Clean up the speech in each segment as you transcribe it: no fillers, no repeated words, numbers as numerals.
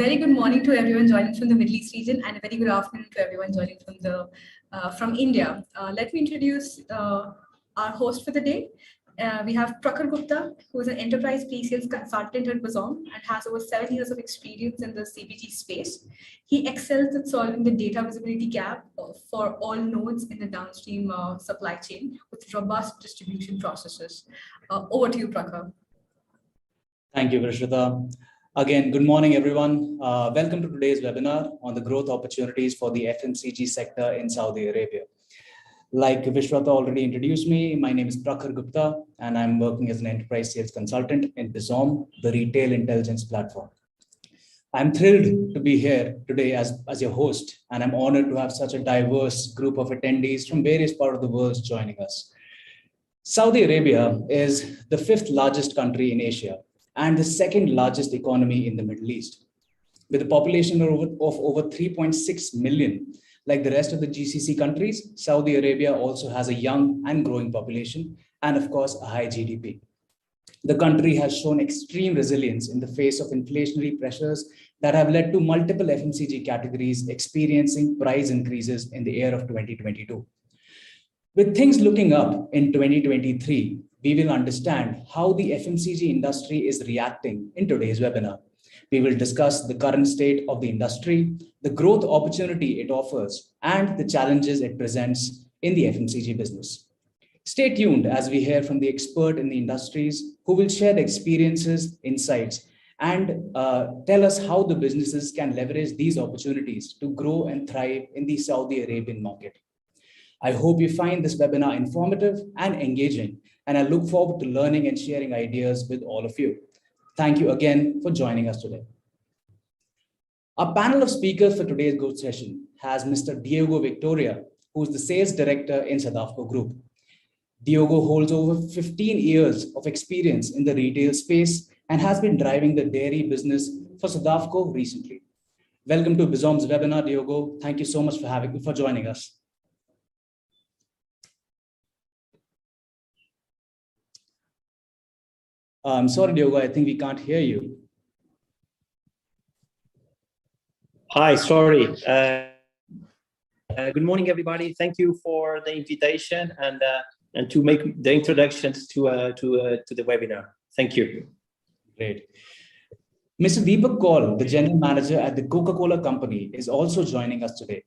Very good morning to everyone joining from the Middle East region, and a very good afternoon to everyone joining from India. Let me introduce our host for the day. We have Prakhar Gupta, who is an enterprise pre-sales consultant at Bizom and has over 7 years of experience in the CPG space. He excels at solving the data visibility gap for all nodes in the downstream supply chain with robust distribution processes. Over to you, Prakhar. Thank you, Vishrita. Again, good morning, everyone. Welcome to today's webinar on the growth opportunities for the FMCG sector in Saudi Arabia. Like Vishrita already introduced me, my name is Prakhar Gupta, and I'm working as an enterprise sales consultant in Bizom, the retail intelligence platform. I'm thrilled to be here today as your host, and I'm honored to have such a diverse group of attendees from various parts of the world joining us. Saudi Arabia is the 5th largest country in Asia and the 2nd largest economy in the Middle East. With a population of over 3.6 million, like the rest of the GCC countries, Saudi Arabia also has a young and growing population and, of course, a high GDP. The country has shown extreme resilience in the face of inflationary pressures that have led to multiple FMCG categories experiencing price increases in the year of 2022. With things looking up in 2023, we will understand how the FMCG industry is reacting in today's webinar. We will discuss the current state of the industry, the growth opportunity it offers, and the challenges it presents in the FMCG business. Stay tuned as we hear from the expert in the industries who will share the experiences, insights, and tell us how the businesses can leverage these opportunities to grow and thrive in the Saudi Arabian market. I hope you find this webinar informative and engaging, and I look forward to learning and sharing ideas with all of you. Thank you again for joining us today. Our panel of speakers for today's growth session has Mr. Diogo Victoria, who is the sales director in SADAFCO Group. Diogo holds over 15 years of experience in the retail space and has been driving the dairy business for SADAFCO recently. Welcome to Bizom's webinar, Diogo. Thank you so much for joining us. I'm sorry, Diogo, I think we can't hear you. Hi, sorry. Good morning, everybody. Thank you for the invitation and to make the introductions to the webinar. Thank you. Great. Mr. Deepak Kaul, the general manager at the Coca-Cola company, is also joining us today.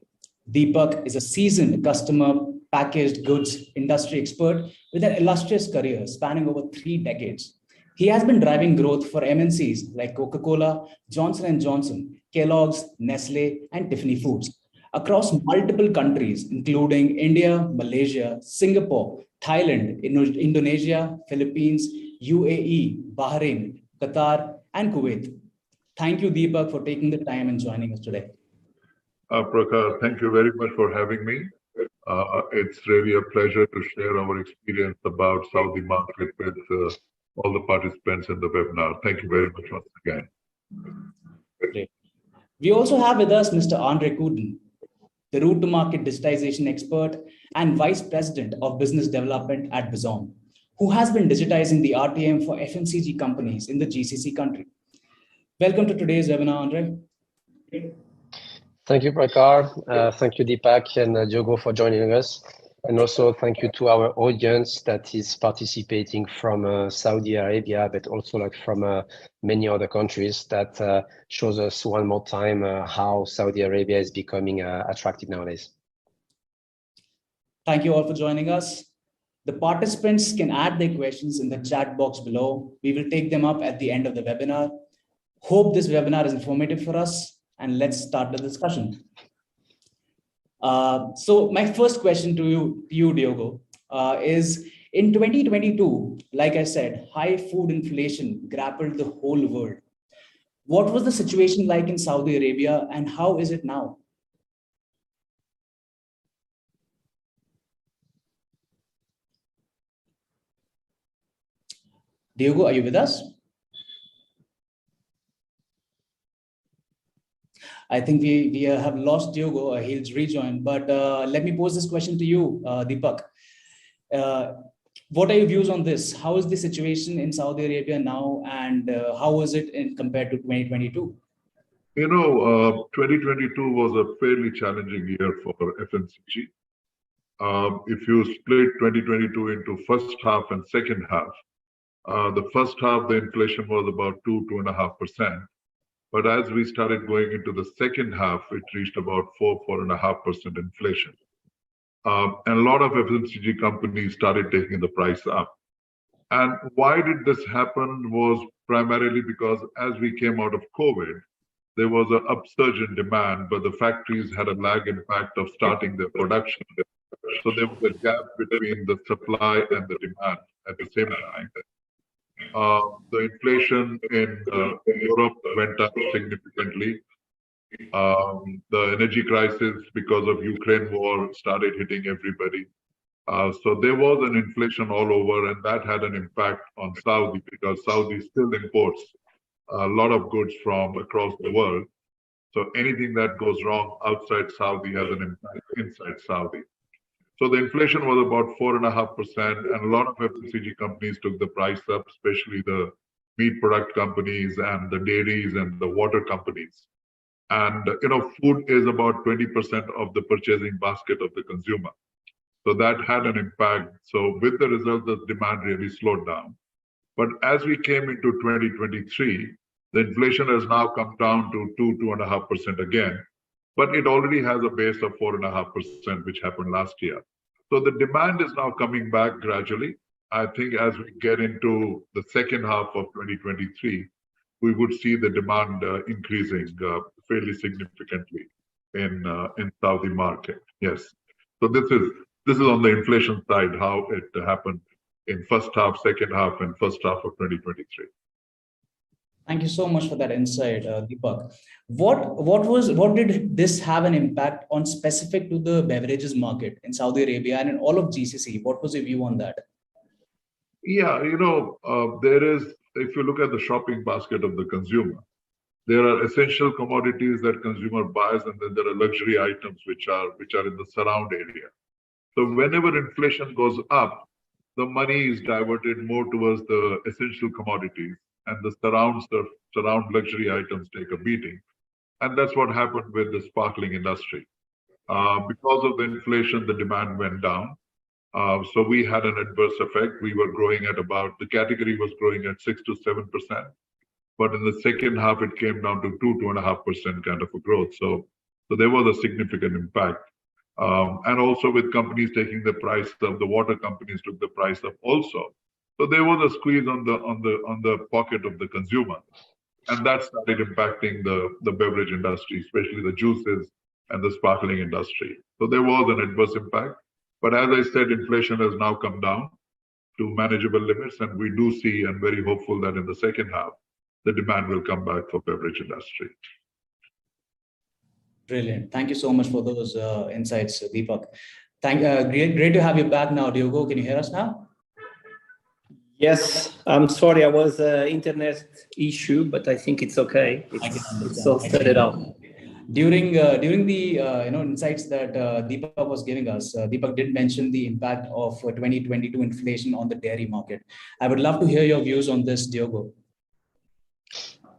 Deepak is a seasoned customer packaged goods industry expert with an illustrious career spanning over 3 decades. He has been driving growth for MNCs like Coca-Cola, Johnson & Johnson, Kellogg's, Nestle, and Tiffany Foods across multiple countries, including India, Malaysia, Singapore, Thailand, Indonesia, Philippines, UAE, Bahrain, Qatar, and Kuwait. Thank you, Deepak, for taking the time and joining us today. Prakhar, thank you very much for having me. It's really a pleasure to share our experience about Saudi market with all the participants in the webinar. Thank you very much once again. Great. We also have with us Mr. Kudin, the route to market digitization expert and vice president of business development at Bizom, who has been digitizing the RTM for FMCG companies in the GCC country. Welcome to today's webinar, Andre. Thank you, Prakhar. Thank you, Deepak and Diogo for joining us. And also thank you to our audience that is participating from Saudi Arabia, but also from many other countries. That shows us one more time how Saudi Arabia is becoming attractive nowadays. Thank you all for joining us. The participants can add their questions in the chat box below. We will take them up at the end of the webinar. Hope this webinar is informative for us, and let's start the discussion. So my first question to you, Diogo, is in 2022, like I said, high food inflation grappled the whole world. What was the situation like in Saudi Arabia and how is it now? Diogo, are you with us? I think we have lost Diogo. He'll rejoin, but let me pose this question to you, Deepak. What are your views on this? How is the situation in Saudi Arabia now, and how is it compared to 2022? 2022 was a fairly challenging year for FMCG. If you split 2022 into first half and second half, the first half, the inflation was about 2.5%. But as we started going into the second half, it reached about 4.5% inflation. And a lot of FMCG companies started taking the price up. And why did this happen was primarily because as we came out of COVID, there was an upsurge in demand, but the factories had a lag impact of starting their production. So there was a gap between the supply and the demand at the same time. The inflation in Europe went up significantly. The energy crisis because of Ukraine war started hitting everybody. So there was an inflation all over, and that had an impact on Saudi because Saudi still imports a lot of goods from across the world. So anything that goes wrong outside Saudi has an impact inside Saudi. So the inflation was about 4.5%, and a lot of FMCG companies took the price up, especially the meat product companies and the dairies and the water companies. And food is about 20% of the purchasing basket of the consumer. So that had an impact. So with the result, the demand really slowed down. But as we came into 2023, the inflation has now come down to 2.5% again. But it already has a base of 4.5%, which happened last year. So the demand is now coming back gradually. I think as we get into the second half of 2023, we would see the demand increasing fairly significantly in Saudi market. Yes. So this is on the inflation side, how it happened in first half, second half, and first half of 2023. Thank you so much for that insight, Deepak. What did this have an impact on specific to the beverages market in Saudi Arabia and in all of GCC? What was your view on that? Yeah, there is, if you look at the shopping basket of the consumer, there are essential commodities that consumer buys, and then there are luxury items which are in the surround area. So whenever inflation goes up, the money is diverted more towards the essential commodities, and the surround luxury items take a beating. And that's what happened with the sparkling industry. Because of the inflation, the demand went down. So we had an adverse effect. We were growing at the category was growing at 6 to 7%. But in the second half, it came down to 2.5% kind of a growth. So there was a significant impact. And also with companies taking the price up, the water companies took the price up also. So there was a squeeze on the pocket of the consumer, and that started impacting the beverage industry, especially the juices and the sparkling industry. So there was an adverse impact. But as I said, inflation has now come down to manageable limits, and we do see and very hopeful that in the second half, the demand will come back for beverage industry. Brilliant. Thank you so much for those insights, Deepak. Great to have you back now, Diogo. Can you hear us now? Yes, I'm sorry, I was internet issue, but I think it's okay. It's all set out. During the insights that Deepak was giving us, Deepak did mention the impact of 2022 inflation on the dairy market. I would love to hear your views on this, Diogo.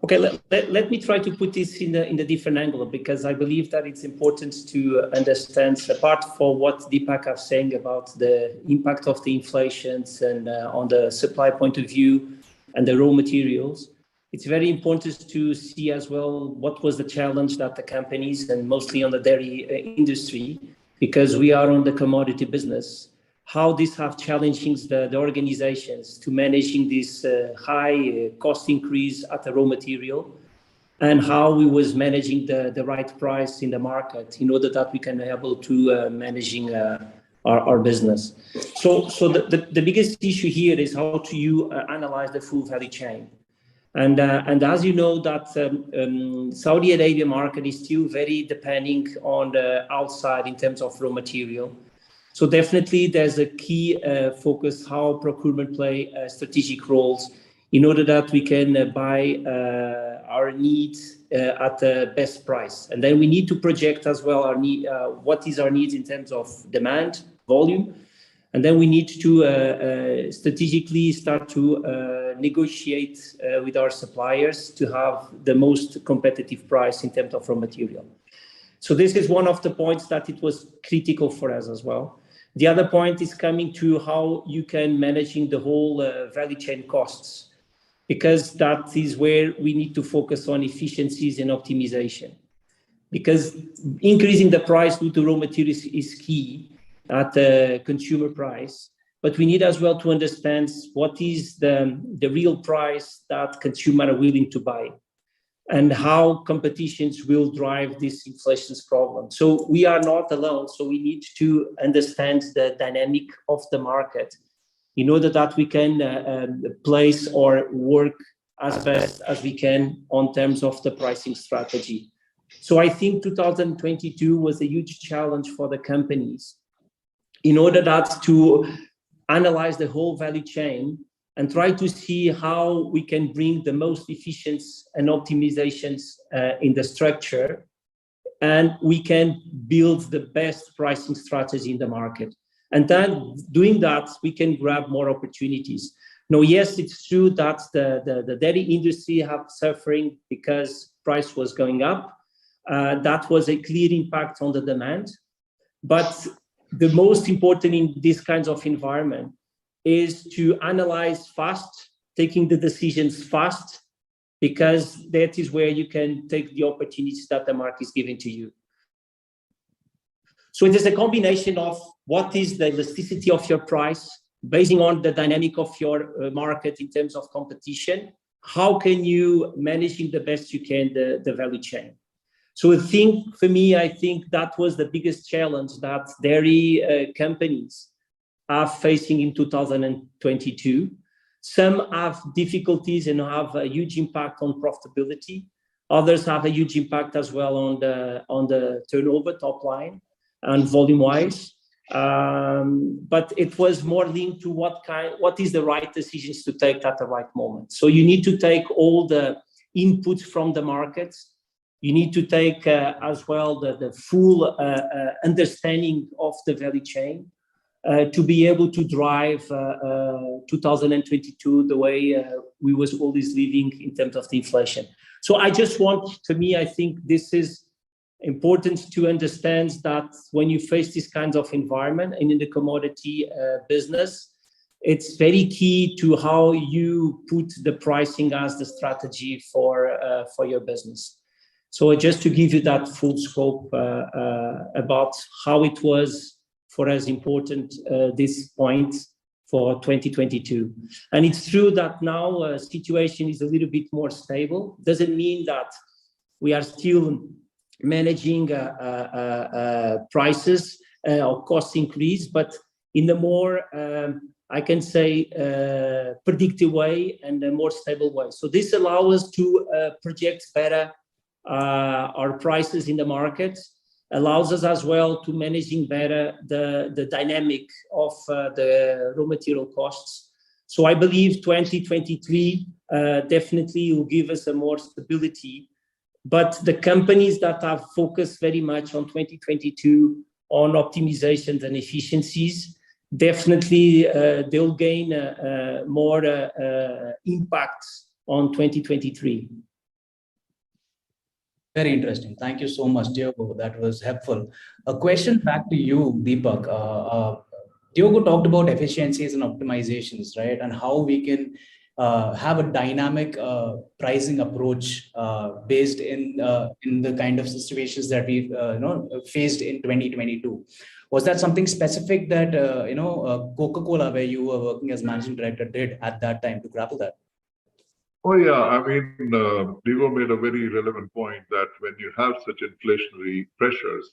Okay, let me try to put this in a different angle, because I believe that it's important to understand, apart from what Deepak was saying about the impact of the inflations and on the supply point of view and the raw materials, it's very important to see as well what was the challenge that the companies, and mostly on the dairy industry, because we are on the commodity business, how these have challenging the organizations to managing this high cost increase at the raw material, and how we was managing the right price in the market in order that we can be able to managing our business. So the biggest issue here is how to you analyze the full value chain. And as you know that Saudi Arabia market is still very depending on the outside in terms of raw material. So definitely there's a key focus how procurement play strategic roles in order that we can buy our needs at the best price. And then we need to project as well our need, what is our needs in terms of demand, volume, And then we need to strategically start to negotiate with our suppliers to have the most competitive price in terms of raw material. So this is one of the points that it was critical for us as well. The other point is coming to how you can managing the whole value chain costs, because that is where we need to focus on efficiencies and optimization. Because increasing the price due to raw materials is key at the consumer price, but we need as well to understand what is the real price that consumers are willing to buy and how competitions will drive this inflation problem. So we are not alone, so we need to understand the dynamic of the market in order that we can place or work as best as we can on terms of the pricing strategy. So I think 2022 was a huge challenge for the companies in order that to analyze the whole value chain and try to see how we can bring the most efficiency and optimizations in the structure, and we can build the best pricing strategy in the market. And then doing that, we can grab more opportunities. Now, yes, it's true that the dairy industry have suffering because price was going up. That was a clear impact on the demand. But the most important in this kinds of environment is to analyze fast, taking the decisions fast, because that is where you can take the opportunities that the market is giving to you. So it is a combination of what is the elasticity of your price, basing on the dynamic of your market in terms of competition. How can you manage in the best you can the value chain? So I think, for me, I think that was the biggest challenge that dairy companies are facing in 2022. Some have difficulties and have a huge impact on profitability. Others have a huge impact as well on the turnover top line and volume-wise. But it was more linked to what is the right decisions to take at the right moment. So you need to take all the inputs from the markets. You need to take as well the full understanding of the value chain to be able to drive 2022 the way we was always living in terms of the inflation. So I just want, for me, I think this is important to understand that when you face this kinds of environment and in the commodity business, it's very key to how you put the pricing as the strategy for your business. So just to give you that full scope about how it was for us important this point for 2022. And it's true that now situation is a little bit more stable. Doesn't mean that we are still managing prices or cost increase, but in the more, I can say, predictive way and a more stable way. So this allows us to project better our prices in the market, allows us as well to managing better the dynamic of the raw material costs. So I believe 2023 definitely will give us a more stability. But the companies that have focused very much on 2022 on optimizations and efficiencies, definitely they'll gain more impact on 2023. Very interesting. Thank you so much, Diogo. That was helpful. A question back to you, Deepak. Diogo talked about efficiencies and optimizations, right? And how we can have a dynamic pricing approach based in the kind of situations that we've faced in 2022. Was that something specific that Coca-Cola, where you were working as managing director, did at that time to grapple that? Oh yeah, I mean, Diogo made a very relevant point that when you have such inflationary pressures,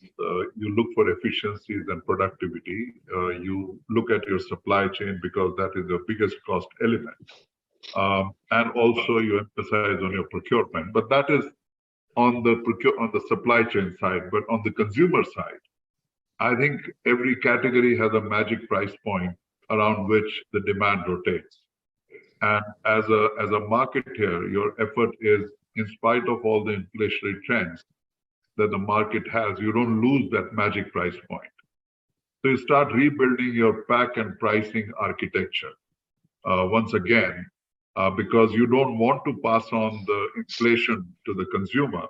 you look for efficiencies and productivity. You look at your supply chain because that is the biggest cost element. And also you emphasize on your procurement, but that is on the supply chain side. But on the consumer side, I think every category has a magic price point around which the demand rotates. And as a marketer, your effort is, in spite of all the inflationary trends that the market has, you don't lose that magic price point. So you start rebuilding your pack and pricing architecture once again, because you don't want to pass on the inflation to the consumer.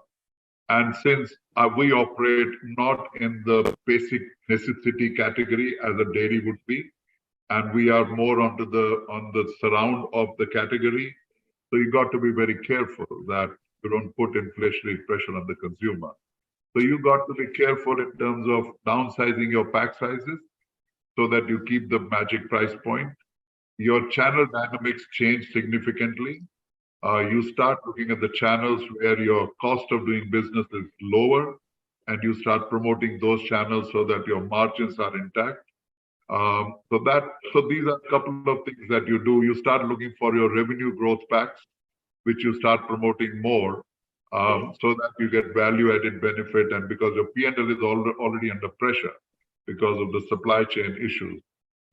And since we operate not in the basic necessity category as a dairy would be, and we are more on the surround of the category, so you got to be very careful that you don't put inflationary pressure on the consumer. So you got to be careful in terms of downsizing your pack sizes so that you keep the magic price point. Your channel dynamics change significantly. You start looking at the channels where your cost of doing business is lower, and you start promoting those channels so that your margins are intact. So these are a couple of things that you do. You start looking for your revenue growth packs, which you start promoting more, so that you get value-added benefit, and because your P&L is already under pressure because of the supply chain issues.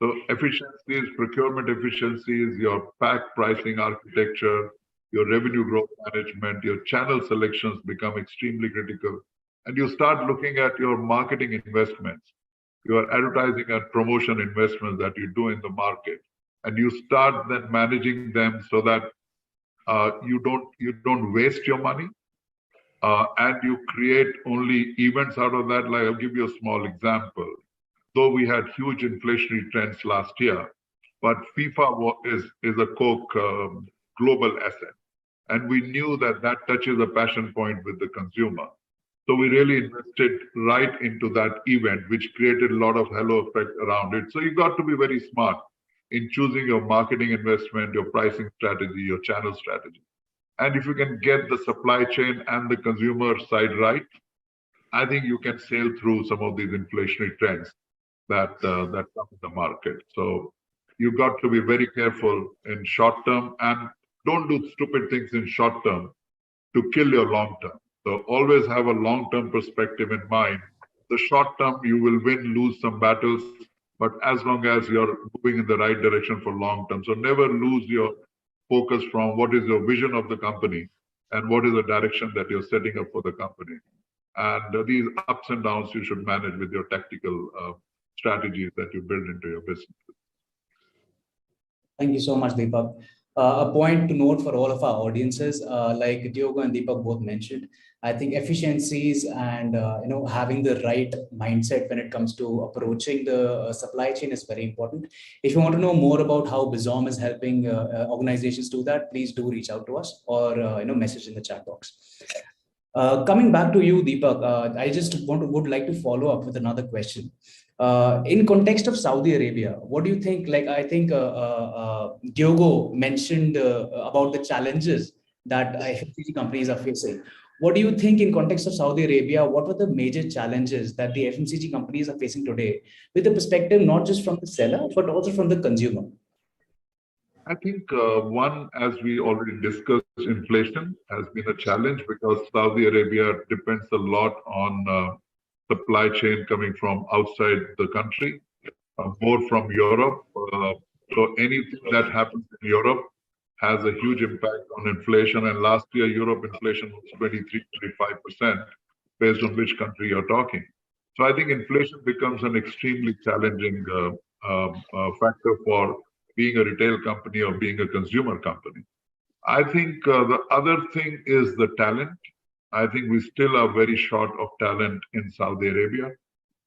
So efficiencies, procurement efficiencies, your pack pricing architecture, your revenue growth management, your channel selections become extremely critical. And you start looking at your marketing investments, your advertising and promotion investments that you do in the market. And you start then managing them so that you don't waste your money, and you create only events out of that. Like, I'll give you a small example. Though we had huge inflationary trends last year, but FIFA is a Coke global asset. And we knew that that touches a passion point with the consumer. So we really invested right into that event, which created a lot of halo effect around it. So you got to be very smart in choosing your marketing investment, your pricing strategy, your channel strategy. And if you can get the supply chain and the consumer side right, I think you can sail through some of these inflationary trends that come in the market. So you've got to be very careful in short term, and don't do stupid things in short term to kill your long term. So always have a long term perspective in mind. The short term, you will win, lose some battles, but as long as you're moving in the right direction for long term. So never lose your focus from what is your vision of the company and what is the direction that you're setting up for the company. And these ups and downs you should manage with your tactical strategies that you build into your business. Thank you so much, Deepak. A point to note for all of our audiences, like Diogo and Deepak both mentioned, I think efficiencies and having the right mindset when it comes to approaching the supply chain is very important. If you want to know more about how Bizom is helping organizations do that, please do reach out to us or message in the chat box. Coming back to you, Deepak, I just would like to follow up with another question. In context of Saudi Arabia, what do you think? Like, I think Diogo mentioned about the challenges that FMCG companies are facing. What do you think in context of Saudi Arabia? What are the major challenges that the FMCG companies are facing today, with the perspective not just from the seller but also from the consumer? I think one, as we already discussed, inflation has been a challenge because Saudi Arabia depends a lot on supply chain coming from outside the country, more from Europe. So anything that happens in Europe has a huge impact on inflation. And last year, Europe inflation was 23-25% based on which country you're talking. So I think inflation becomes an extremely challenging factor for being a retail company or being a consumer company. I think the other thing is the talent. I think we still are very short of talent in Saudi Arabia,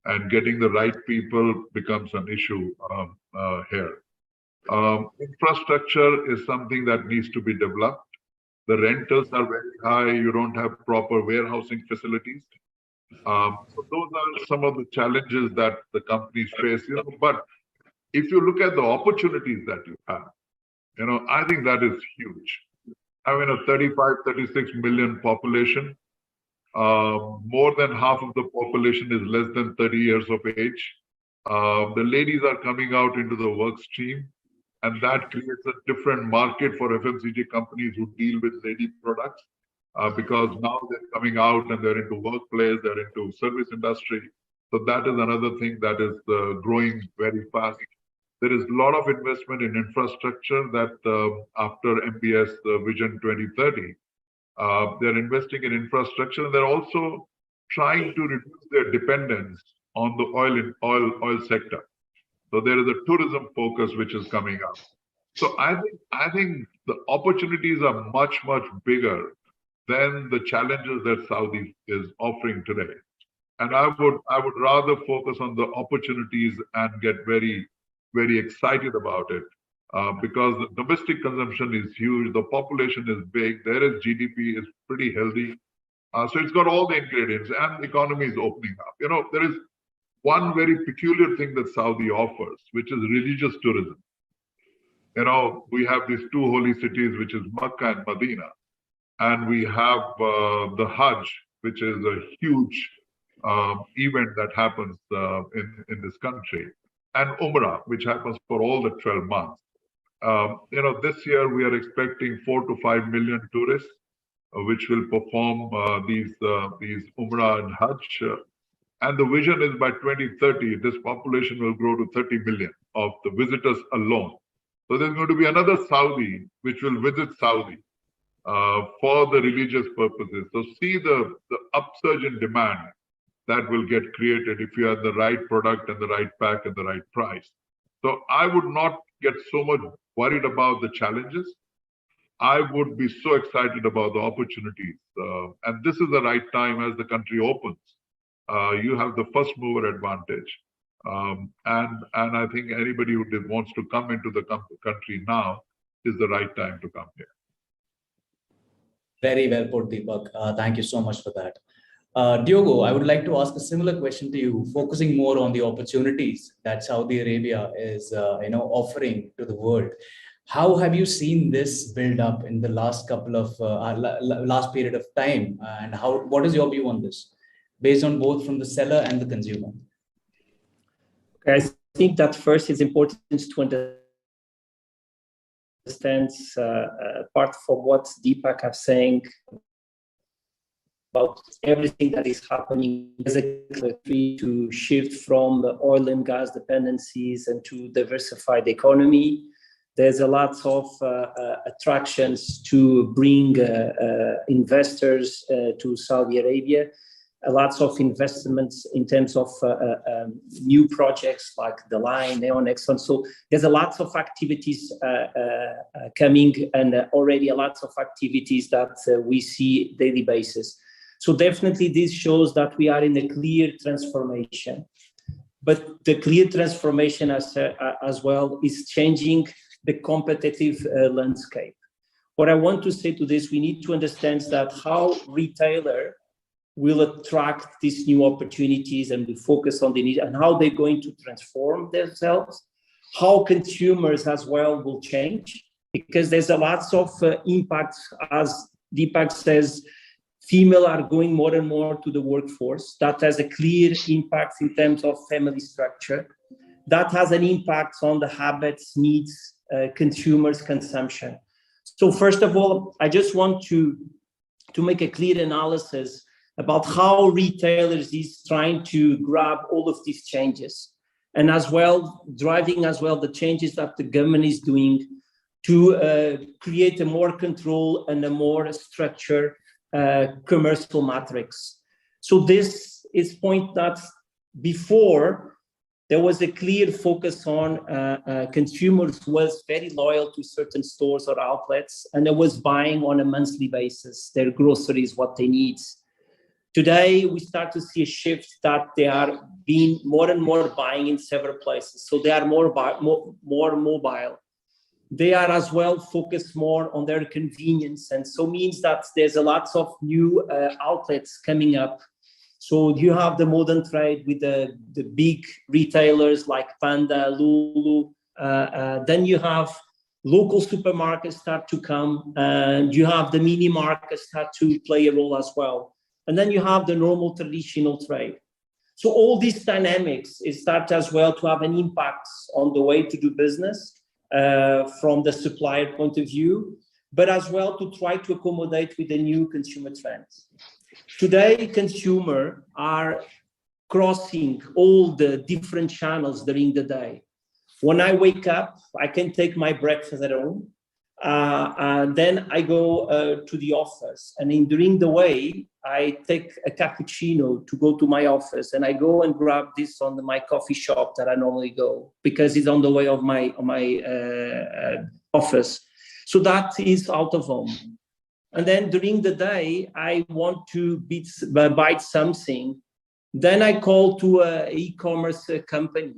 and getting the right people becomes an issue here. Infrastructure is something that needs to be developed. The rentals are very high. You don't have proper warehousing facilities. So those are some of the challenges that the companies face. But if you look at the opportunities that you have, I think that is huge. I mean, a 35, 36 million population, more than half of the population is less than 30 years of age. The ladies are coming out into the work stream, and that creates a different market for FMCG companies who deal with lady products, because now they're coming out and they're into workplace, they're into service industry. So that is another thing that is growing very fast. There is a lot of investment in infrastructure that after MBS Vision 2030, they're investing in infrastructure, and they're also trying to reduce their dependence on the oil sector. So there is a tourism focus which is coming up. So I think the opportunities are much bigger than the challenges that Saudi is offering today. And I would rather focus on the opportunities and get very excited about it because the domestic consumption is huge, the population is big, there is GDP is pretty healthy. So it's got all the ingredients and the economy is opening up. You know, there is one very peculiar thing that Saudi offers, which is religious tourism. You know, we have these two holy cities, which is Mecca and Medina. And we have the Hajj, which is a huge event that happens in this country. And Umrah, which happens for all the 12 months. You know, this year we are expecting 4 to 5 million tourists, which will perform these Umrah and Hajj. And the vision is by 2030, this population will grow to 30 million of the visitors alone. So there's going to be another Saudi, which will visit Saudi for the religious purposes. So see the upsurge in demand that will get created if you have the right product and the right pack and the right price. So I would not get so much worried about the challenges. I would be so excited about the opportunities. And this is the right time as the country opens. You have the first mover advantage. And I think anybody who wants to come into the country now is the right time to come here. Very well put, Deepak. Thank you so much for that. Diogo, I would like to ask a similar question to you, focusing more on the opportunities that Saudi Arabia is offering to the world. How have you seen this build up in the last couple of last period of time, and what is your view on this, based on both from the seller and the consumer? Okay, I think that first it's important to understand apart from what Deepak is saying about everything that is happening as a country to shift from the oil and gas dependencies and to diversify the economy. There's a lot of attractions to bring investors to Saudi Arabia. Lots of investments in terms of new projects like the line, Neonex, and so there's a lot of activities coming, and already a lot of activities that we see daily basis. So definitely this shows that we are in a clear transformation, but the clear transformation as well is changing the competitive landscape. What I want to say to this, we need to understand that how retailer will attract these new opportunities and we focus on the need and how they're going to transform themselves, how consumers as well will change, because there's a lots of impacts, as Deepak says, female are going more and more to the workforce. That has a clear impact in terms of family structure. That has an impact on the habits, needs, consumers' consumption. So first of all, I just want to make a clear analysis about how retailers is trying to grab all of these changes, and as well driving as well the changes that the government is doing to create a more control and a more structured commercial matrix. So this is point that before there was a clear focus on consumers who was very loyal to certain stores or outlets, and they was buying on a monthly basis their groceries, what they need. Today, we start to see a shift that they are being more and more buying in several places. So they are more mobile. They are as well focused more on their convenience. And so means that there's a lot of new outlets coming up. So you have the modern trade with the big retailers like Panda, Lulu. Then you have local supermarkets start to come. And you have the mini markets start to play a role as well. And then you have the normal traditional trade. So all these dynamics start as well to have an impact on the way to do business from the supplier point of view, but as well to try to accommodate with the new consumer trends. Today, consumers are crossing all the different channels during the day. When I wake up, I can take my breakfast at home. And then I go to the office. And during the way, I take a cappuccino to go to my office, and I go and grab this on my coffee shop that I normally go because it's on the way of my office. So that is out of home. And then during the day, I want to buy something. Then I call to an e-commerce company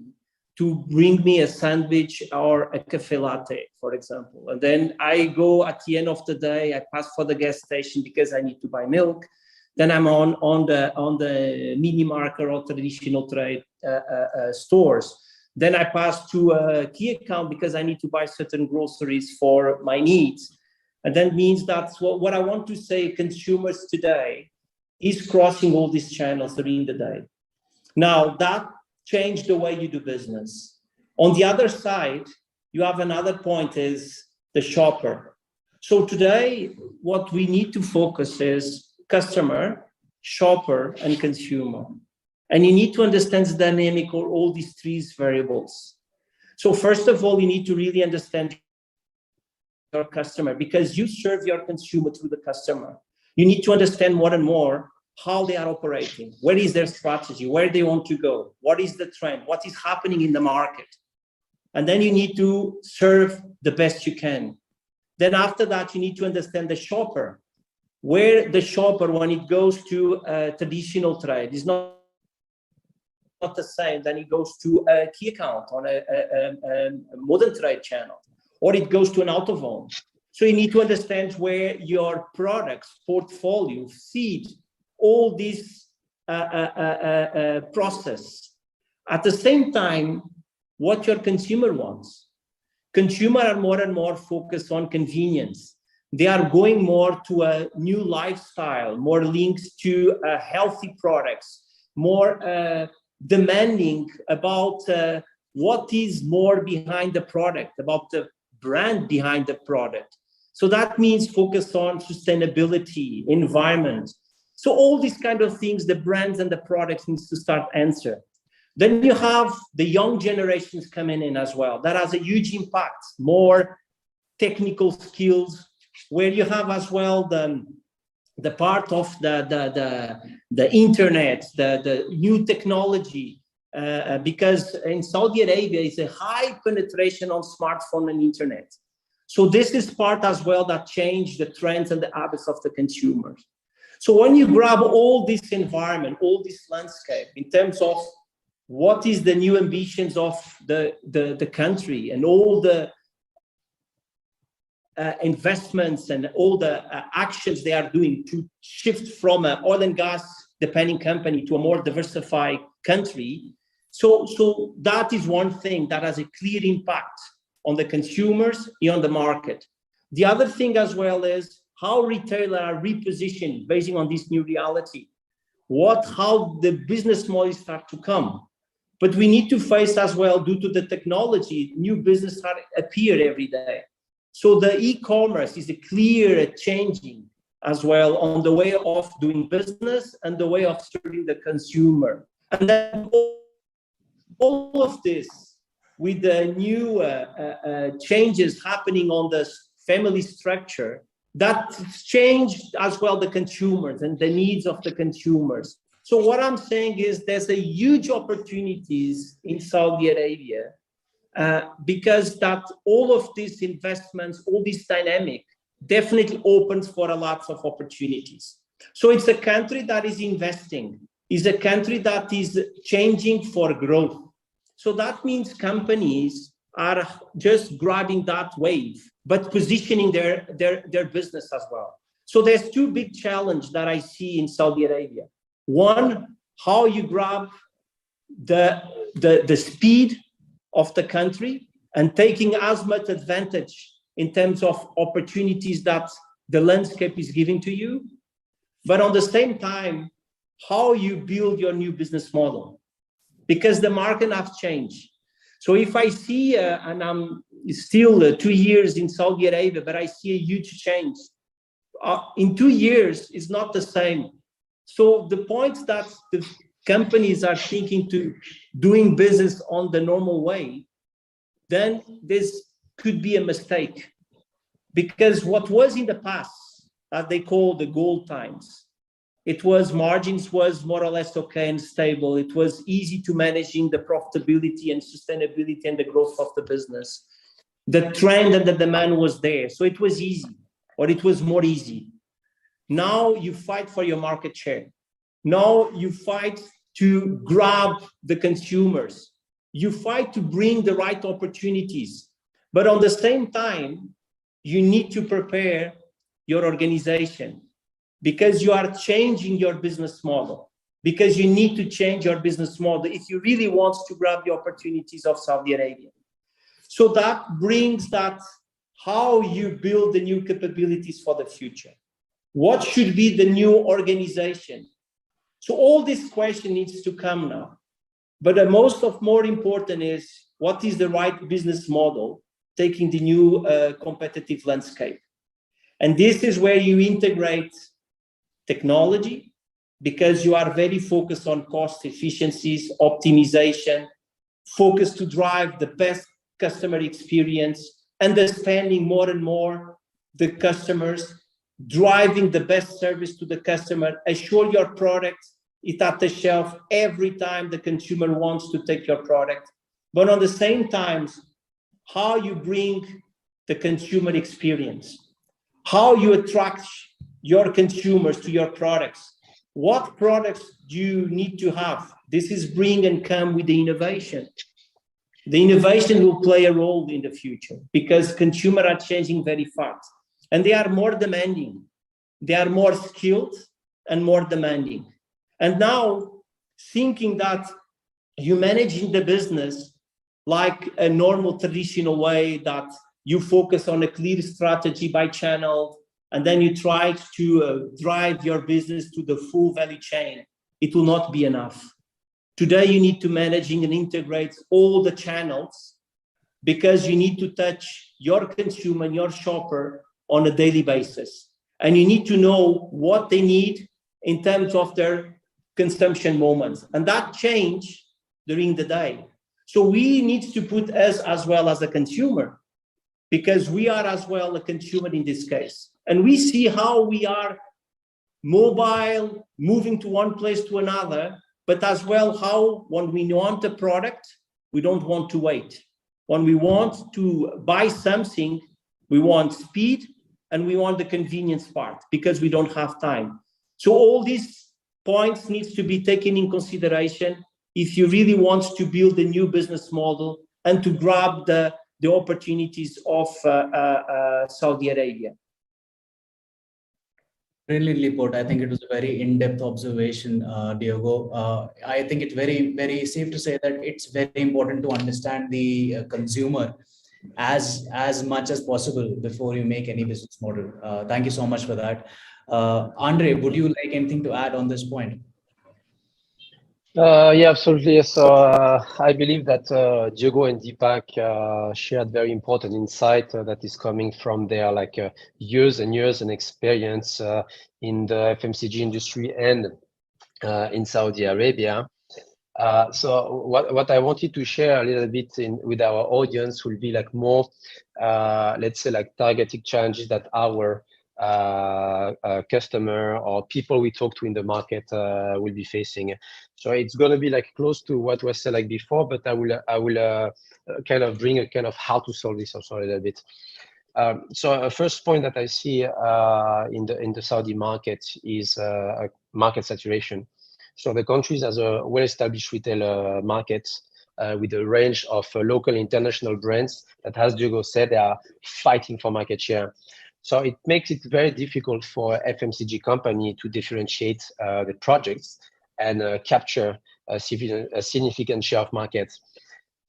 to bring me a sandwich or a cafe latte, for example. And then I go at the end of the day, I pass for the gas station because I need to buy milk. Then I'm on the mini market or traditional trade stores. Then I pass to a key account because I need to buy certain groceries for my needs. And that means that's what I want to say, consumers today is crossing all these channels during the day. Now that changed the way you do business. On the other side, you have another point is the shopper. So today, what we need to focus is customer, shopper, and consumer. And you need to understand the dynamic of all these three variables. So first of all, you need to really understand your customer because you serve your consumer through the customer. You need to understand more and more how they are operating, what is their strategy, where they want to go, what is the trend, what is happening in the market. And then you need to serve the best you can. Then after that, you need to understand the shopper, where the shopper, when it goes to a traditional trade, is not the same than it goes to a key account on a modern trade channel, or it goes to an out of home. So you need to understand where your products portfolio feed all this process. At the same time, what your consumer wants. Consumer are more and more focused on convenience. They are going more to a new lifestyle, more linked to healthy products, more demanding about what is more behind the product, about the brand behind the product. So that means focus on sustainability, environment. So all these kind of things, the brands and the products needs to start answer. Then you have the young generations coming in as well. That has a huge impact, more technical skills, where you have as well the part of the internet, the new technology, because in Saudi Arabia is a high penetration on smartphone and internet. So this is part as well that changed the trends and the habits of the consumers. So when you grab all this environment, all this landscape in terms of what is the new ambitions of the country and all the investments and all the actions they are doing to shift from an oil and gas depending company to a more diversified country. So that is one thing that has a clear impact on the consumers and on the market. The other thing as well is how retailers are repositioned based on this new reality. How the business models start to come. But we need to face as well, due to the technology, new business appear every day. So the e-commerce is a clear changing as well on the way of doing business and the way of serving the consumer. And then all of this with the new changes happening on the family structure, that changed as well the consumers and the needs of the consumers. So what I'm saying is there's a huge opportunities in Saudi Arabia because that all of these investments, all this dynamic definitely opens for a lot of opportunities. So it's a country that is investing, is a country that is changing for growth. So that means companies are just grabbing that wave, but positioning their business as well. So there's two big challenges that I see in Saudi Arabia. One, how you grab the speed of the country and taking as much advantage in terms of opportunities that the landscape is giving to you. But on the same time, how you build your new business model, because the market has changed. So if I see, and I'm still 2 years in Saudi Arabia, but I see a huge change. In 2 years, it's not the same. So the point that the companies are thinking to doing business on the normal way, then this could be a mistake. Because what was in the past, as they call the gold times, It was margins was more or less okay and stable. It was easy to managing the profitability and sustainability and the growth of the business. The trend and the demand was there. So it was easy, or it was more easy. Now you fight for your market share. Now you fight to grab the consumers. You fight to bring the right opportunities. But at the same time, you need to prepare your organization, because you are changing your business model, because you need to change your business model if you really want to grab the opportunities of Saudi Arabia. So that brings that how you build the new capabilities for the future. What should be the new organization? So all this question needs to come now. But the more important is, what is the right business model taking the new competitive landscape? And this is where you integrate technology, because you are very focused on cost efficiencies, optimization, focus to drive the best customer experience, understanding more and more the customers, driving the best service to the customer, assure your product is at the shelf every time the consumer wants to take your product. But at the same time, how you bring the consumer experience, how you attract your consumers to your products. What products do you need to have? This is bring and come with the innovation. The innovation will play a role in the future, because consumers are changing very fast and they are more demanding. They are more skilled and more demanding. And now thinking that you managing the business like a normal traditional way, that you focus on a clear strategy by channel, and then you try to drive your business to the full value chain, it will not be enough. Today, you need to managing and integrate all the channels, because you need to touch your consumer and your shopper on a daily basis. And you need to know what they need in terms of their consumption moments. And that change during the day. So we need to put us as well as a consumer, because we are as well a consumer in this case. And we see how we are mobile, moving to one place to another, but as well how when we want a product, we don't want to wait. When we want to buy something, we want speed and we want the convenience part, because we don't have time. So all these points needs to be taken in consideration if you really want to build a new business model and to grab the opportunities of Saudi Arabia. Brilliantly put. I think it was a very in-depth observation, Diogo. I think it's very, very safe to say that it's very important to understand the consumer as much as possible before you make any business model. Thank you so much for that. Andre, would you like anything to add on this point? Yeah, absolutely. So I believe that Diogo and Deepak shared very important insight that is coming from their years and years and experience in the FMCG industry and in Saudi Arabia. So what I wanted to share a little bit with our audience will be more, let's say, targeted challenges that our customer or people we talk to in the market will be facing. So it's going to be close to what was said before, but I will kind of bring a kind of how to solve this also a little bit. So a first point that I see in the Saudi market is market saturation. So the country has a well-established retail market with a range of local international brands that, as Diogo said, they are fighting for market share. So it makes it very difficult for FMCG company to differentiate the projects and capture a significant share of market.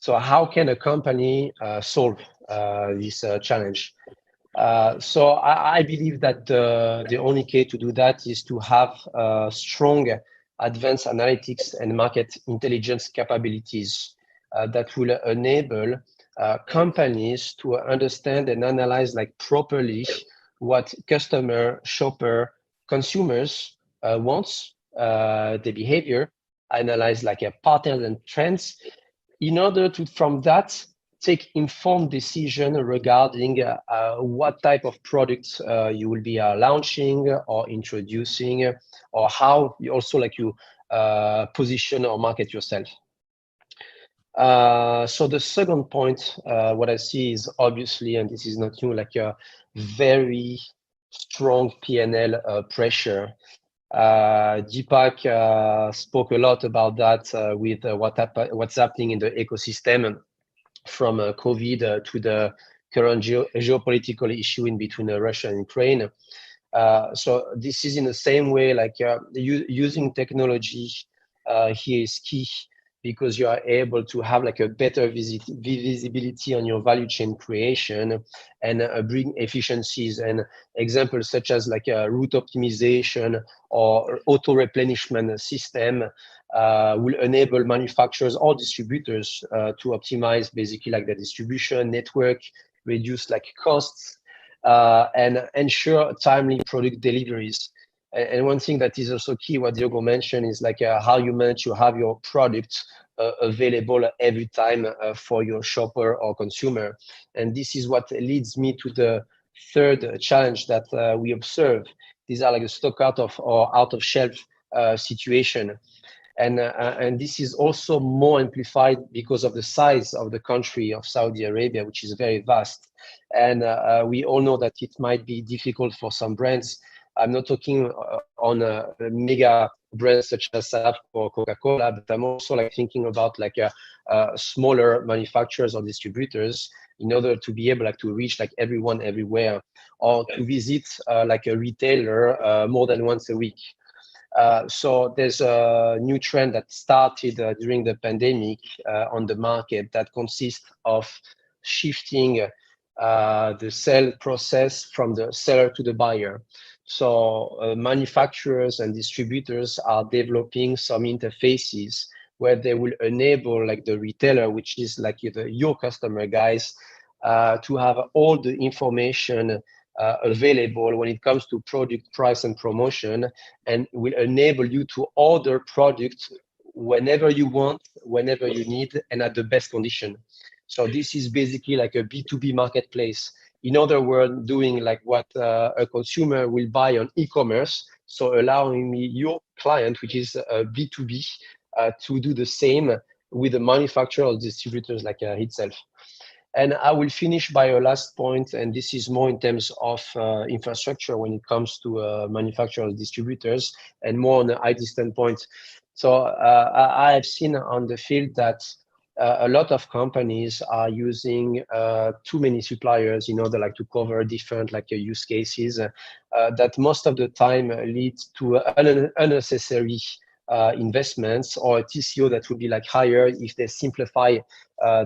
So how can a company solve this challenge? So I believe that the only key to do that is to have strong advanced analytics and market intelligence capabilities that will enable companies to understand and analyze properly what customer, shopper, consumers wants, the behavior, analyze patterns and trends, in order to from that take informed decision regarding what type of products you will be launching or introducing, or how you also position or market yourself. So the second point, what I see is obviously, and this is not new, like a very strong P&L pressure. Deepak spoke a lot about that with what's happening in the ecosystem from COVID to the current geopolitical issue in between Russia and Ukraine. So this is in the same way, like using technology here is key, because you are able to have like a better visibility on your value chain creation and bring efficiencies. And examples such as like a route optimization or auto replenishment system will enable manufacturers or distributors to optimize basically like the distribution network, reduce like costs, and ensure timely product deliveries. And one thing that is also key, what Diogo mentioned, is like how you manage to have your product available every time for your shopper or consumer. And this is what leads me to the third challenge that we observe. These are like a stock out of or out of shelf situation. And this is also more amplified because of the size of the country of Saudi Arabia, which is very vast. And we all know that it might be difficult for some brands. I'm not talking on mega brands such as SADAFCO or Coca-Cola, but I'm also like thinking about like smaller manufacturers or distributors in order to be able like to reach like everyone everywhere, or to visit like a retailer more than once a week. So there's a new trend that started during the pandemic on the market that consists of shifting the sale process from the seller to the buyer. So manufacturers and distributors are developing some interfaces where they will enable like the retailer, which is like your customer guys, to have all the information available when it comes to product price and promotion, and will enable you to order products whenever you want, whenever you need, and at the best condition. So this is basically like a B2B marketplace. In other words, doing like what a consumer will buy on e-commerce. So allowing me, your client, which is B2B, to do the same with the manufacturer or distributors like itself. And I will finish by a last point, and this is more in terms of infrastructure when it comes to manufacturers, distributors, and more on the IT standpoint. So I have seen on the field that a lot of companies are using too many suppliers in order like to cover different like use cases that most of the time leads to unnecessary investments, or a TCO that would be like higher if they simplify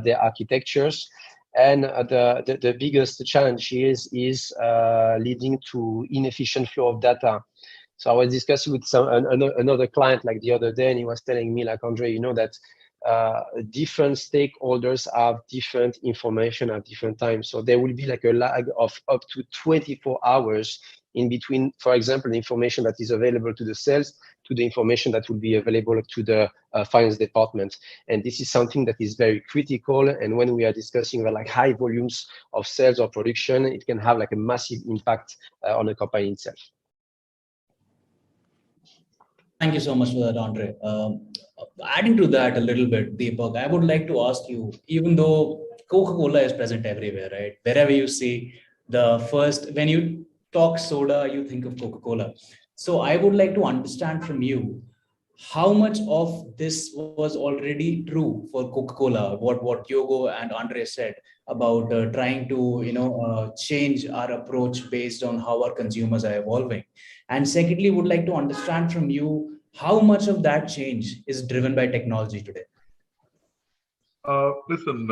their architectures. And the biggest challenge is leading to inefficient flow of data. So I was discussing with another client like the other day, and he was telling me like, Andre, you know that different stakeholders have different information at different times. So there will be like a lag of up to 24 hours in between, for example, the information that is available to the sales to the information that will be available to the finance department. And this is something that is very critical. And when we are discussing about like high volumes of sales or production, it can have like a massive impact on the company itself. Thank you so much for that, Andre. Adding to that a little bit, Deepak, I would like to ask you, even though Coca-Cola is present everywhere, right? Wherever you see when you talk soda, you think of Coca-Cola. So I would like to understand from you, how much of this was already true for Coca-Cola, what Diogo and Andre said about trying to change our approach based on how our consumers are evolving. And secondly, would like to understand from you, how much of that change is driven by technology today? Listen,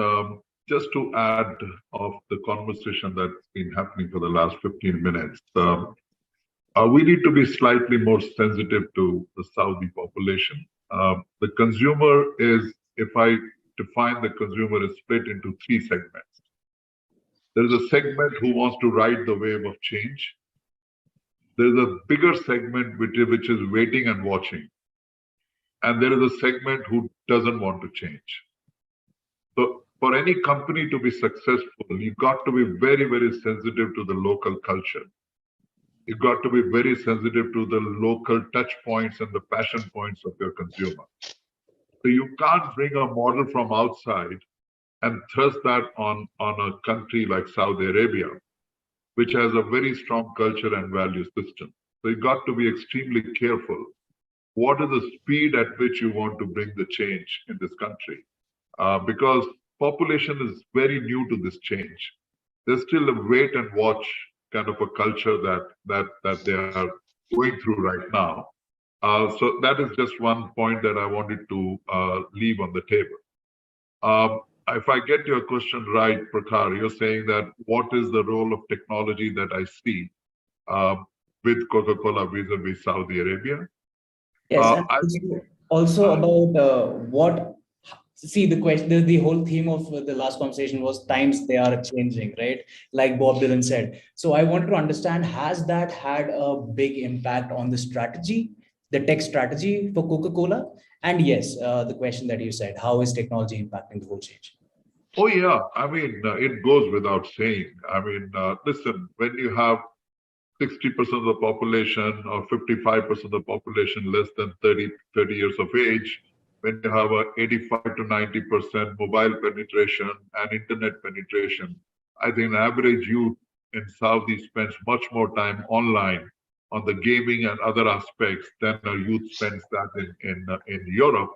just to add of the conversation that's been happening for the last 15 minutes, we need to be slightly more sensitive to the Saudi population. The consumer is, if I define the consumer, is split into three segments. There is a segment who wants to ride the wave of change. There's a bigger segment which is waiting and watching. And there is a segment who doesn't want to change. So for any company to be successful, you got to be very, very sensitive to the local culture. You got to be very sensitive to the local touch points and the passion points of your consumer. So you can't bring a model from outside and thrust that on a country like Saudi Arabia, which has a very strong culture and value system. So you got to be extremely careful. What is the speed at which you want to bring the change in this country? Because population is very new to this change. There's still a wait and watch kind of a culture that they are going through right now. So that is just one point that I wanted to leave on the table. If I get your question right, Prakhar, you're saying that what is the role of technology that I see with Coca-Cola vis-a-vis Saudi Arabia? Yes, and also about what. See, the question, the whole theme of the last conversation was times they are changing, right? Like Bob Dylan said. So I wanted to understand, has that had a big impact on the strategy, the tech strategy for Coca-Cola? And yes, the question that you said, how is technology impacting the whole change? Oh, yeah. I mean, it goes without saying. I mean, listen, when you have 60% of the population or 55% of the population less than 30 years of age, when you have a 85 to 90% mobile penetration and internet penetration, I think an average youth in Saudi spends much more time online on the gaming and other aspects than a youth spends that in Europe.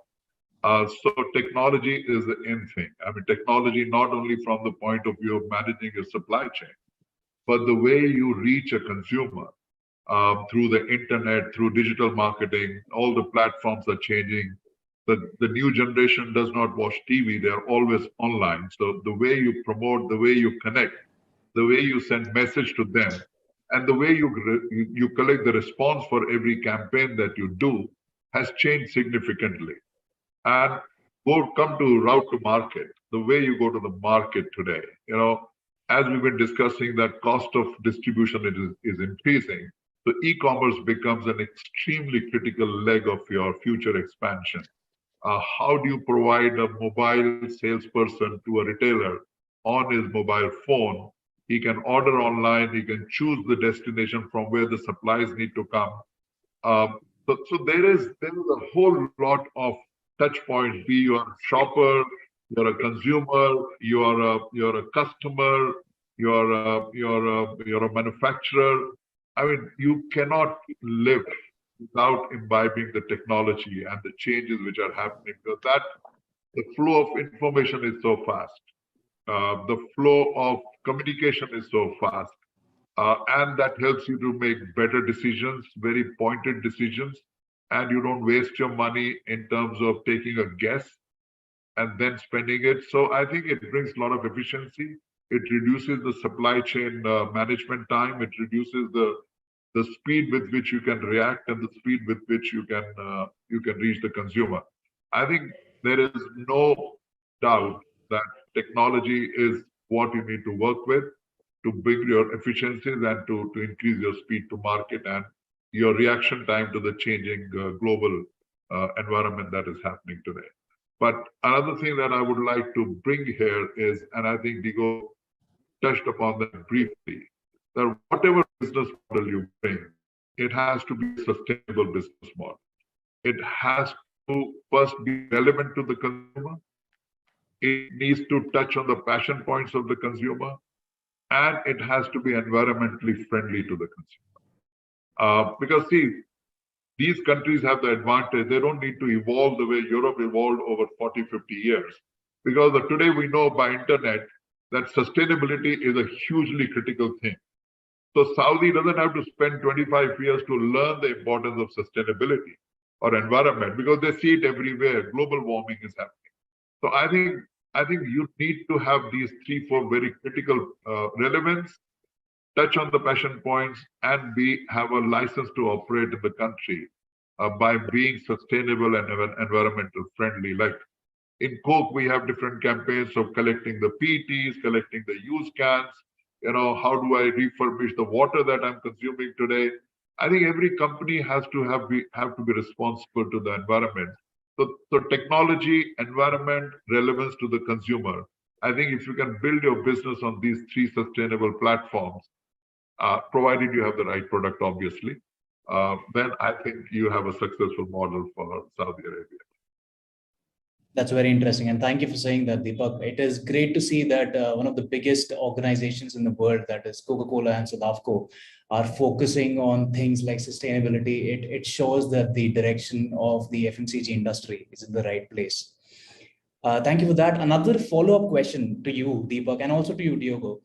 So technology is the in thing. I mean, technology not only from the point of view of managing your supply chain, but the way you reach a consumer through the internet, through digital marketing, all the platforms are changing. The new generation does not watch TV, they're always online. So the way you promote, the way you connect, the way you send message to them, and the way you collect the response for every campaign that you do has changed significantly. And come to route to market, the way you go to the market today, as we've been discussing, that cost of distribution is increasing. So e-commerce becomes an extremely critical leg of your future expansion. How do you provide a mobile salesperson to a retailer on his mobile phone? He can order online, he can choose the destination from where the supplies need to come. So there is a whole lot of touch points, be you are a shopper, you're a consumer, you're a customer, you're a manufacturer. I mean, you cannot live without imbibing the technology and the changes which are happening, because the flow of information is so fast. The flow of communication is so fast. And that helps you to make better decisions, very pointed decisions, and you don't waste your money in terms of taking a guess and then spending it. So I think it brings a lot of efficiency. It reduces the supply chain management time. It reduces the speed with which you can react and the speed with which you can reach the consumer. I think there is no doubt that technology is what you need to work with to bring your efficiencies and to increase your speed to market and your reaction time to the changing global environment that is happening today. But another thing that I would like to bring here is, and I think Diogo touched upon that briefly, that whatever business model you bring, it has to be a sustainable business model. It has to first be relevant to the consumer. It needs to touch on the passion points of the consumer, and it has to be environmentally friendly to the consumer. Because see, these countries have the advantage, they don't need to evolve the way Europe evolved over 40, 50 years. Because today we know by internet that sustainability is a hugely critical thing. So Saudi doesn't have to spend 25 years to learn the importance of sustainability or environment, because they see it everywhere. Global warming is happening. So I think you need to have these 3-4 very critical relevance, touch on the passion points, and have a license to operate in the country by being sustainable and environmental friendly. Like in Coke, we have different campaigns of collecting the PETs, collecting the used cans. How do I refurbish the water that I'm consuming today? I think every company has to be responsible to the environment. So technology, environment, relevance to the consumer. I think if you can build your business on these three sustainable platforms, provided you have the right product, obviously, then I think you have a successful model for Saudi Arabia. That's very interesting. And thank you for saying that, Deepak. It is great to see that one of the biggest organizations in the world, that is Coca-Cola and SADAFCO, are focusing on things like sustainability. It shows that the direction of the FMCG industry is in the right place. Thank you for that. Another follow-up question to you, Deepak, and also to you, Diogo.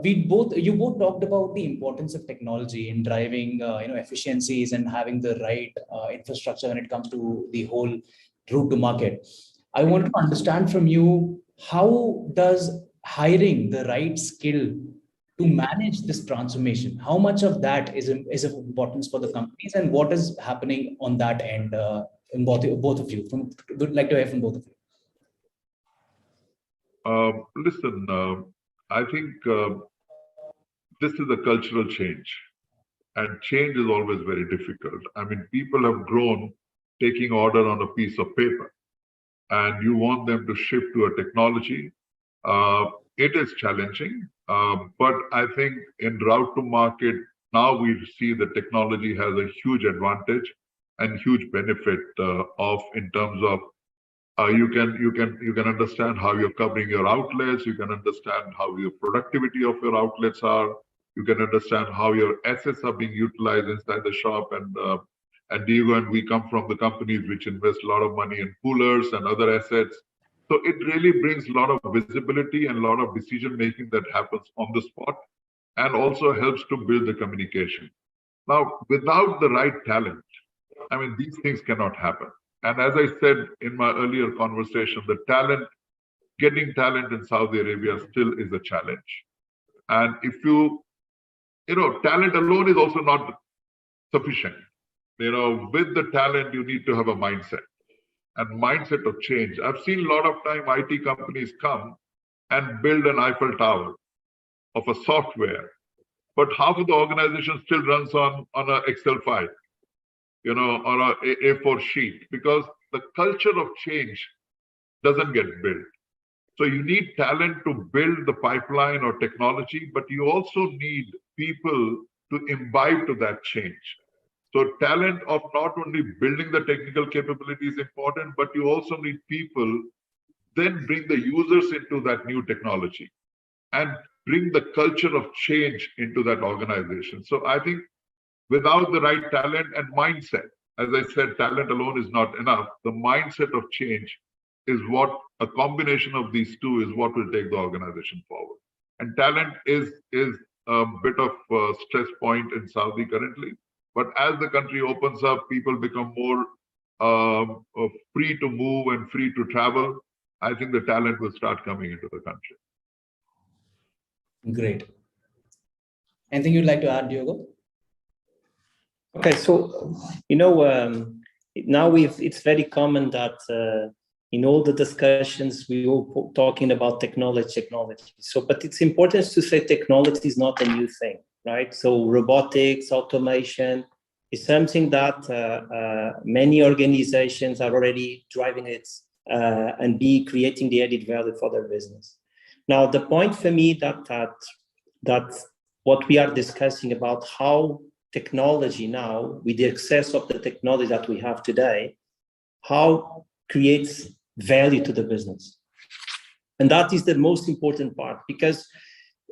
You both talked about the importance of technology in driving efficiencies and having the right infrastructure when it comes to the whole route to market. I want to understand from you, how does hiring the right skill to manage this transformation, how much of that is of importance for the companies, and what is happening on that end in both of you? Would like to hear from both of you. Listen, I think this is a cultural change, and change is always very difficult. I mean, people have grown taking order on a piece of paper, and you want them to shift to a technology. It is challenging, but I think in route to market, now we see the technology has a huge advantage and huge benefit in terms of you can understand how you're covering your outlets, you can understand how your productivity of your outlets are, you can understand how your assets are being utilized inside the shop. And Diogo and we come from the companies which invest a lot of money in coolers and other assets. So it really brings a lot of visibility and a lot of decision making that happens on the spot, and also helps to build the communication. Now, without the right talent, I mean, these things cannot happen. And as I said in my earlier conversation, getting talent in Saudi Arabia still is a challenge. And if talent alone is also not sufficient. With the talent, you need to have a mindset of change. I've seen a lot of time IT companies come and build an Eiffel Tower of a software, but half of the organization still runs on an Excel file, on a A4 sheet, because the culture of change doesn't get built. So you need talent to build the pipeline or technology, but you also need people to imbibe to that change. So talent of not only building the technical capability is important, but you also need people then bring the users into that new technology and bring the culture of change into that organization. So I think without the right talent and mindset, as I said, talent alone is not enough. The mindset of change is what a combination of these two is what will take the organization forward. And talent is a bit of a stress point in Saudi currently. But as the country opens up, people become more free to move and free to travel. I think the talent will start coming into the country. Great. Anything you'd like to add, Diogo? Okay, so now it's very common that in all the discussions we all talking about technology. So, but it's important to say technology is not a new thing. Right? So robotics, automation is something that many organizations are already driving it and creating the added value for their business. Now, the point for me that what we are discussing about how technology now, with the access of the technology that we have today, how creates value to the business. And that is the most important part, because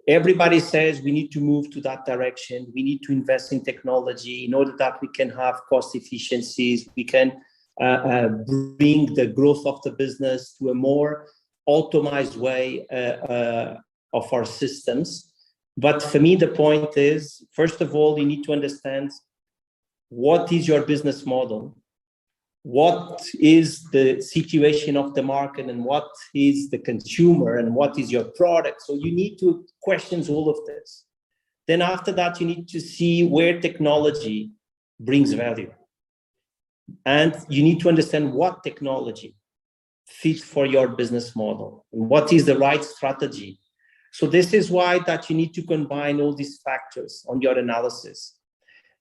everybody says we need to move to that direction. We need to invest in technology in order that we can have cost efficiencies. We can bring the growth of the business to a more optimized way of our systems. But for me, the point is, first of all, you need to understand what is your business model, what is the situation of the market, and what is the consumer, and what is your product. So you need to question all of this. Then after that, you need to see where technology brings value. And you need to understand what technology fits for your business model, and what is the right strategy. So this is why that you need to combine all these factors on your analysis,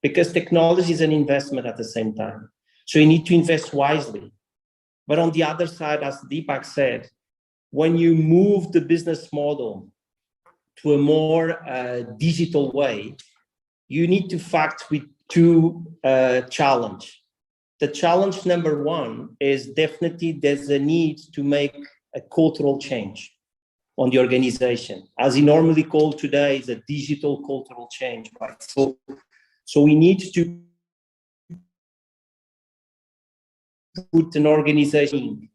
because technology is an investment at the same time. So you need to invest wisely. But on the other side, as Deepak said, when you move the business model to a more digital way, you need to fact with two challenges. The challenge number one is definitely there's a need to make a cultural change on the organization, as we normally call today is a digital cultural change, right? So we need to put an organization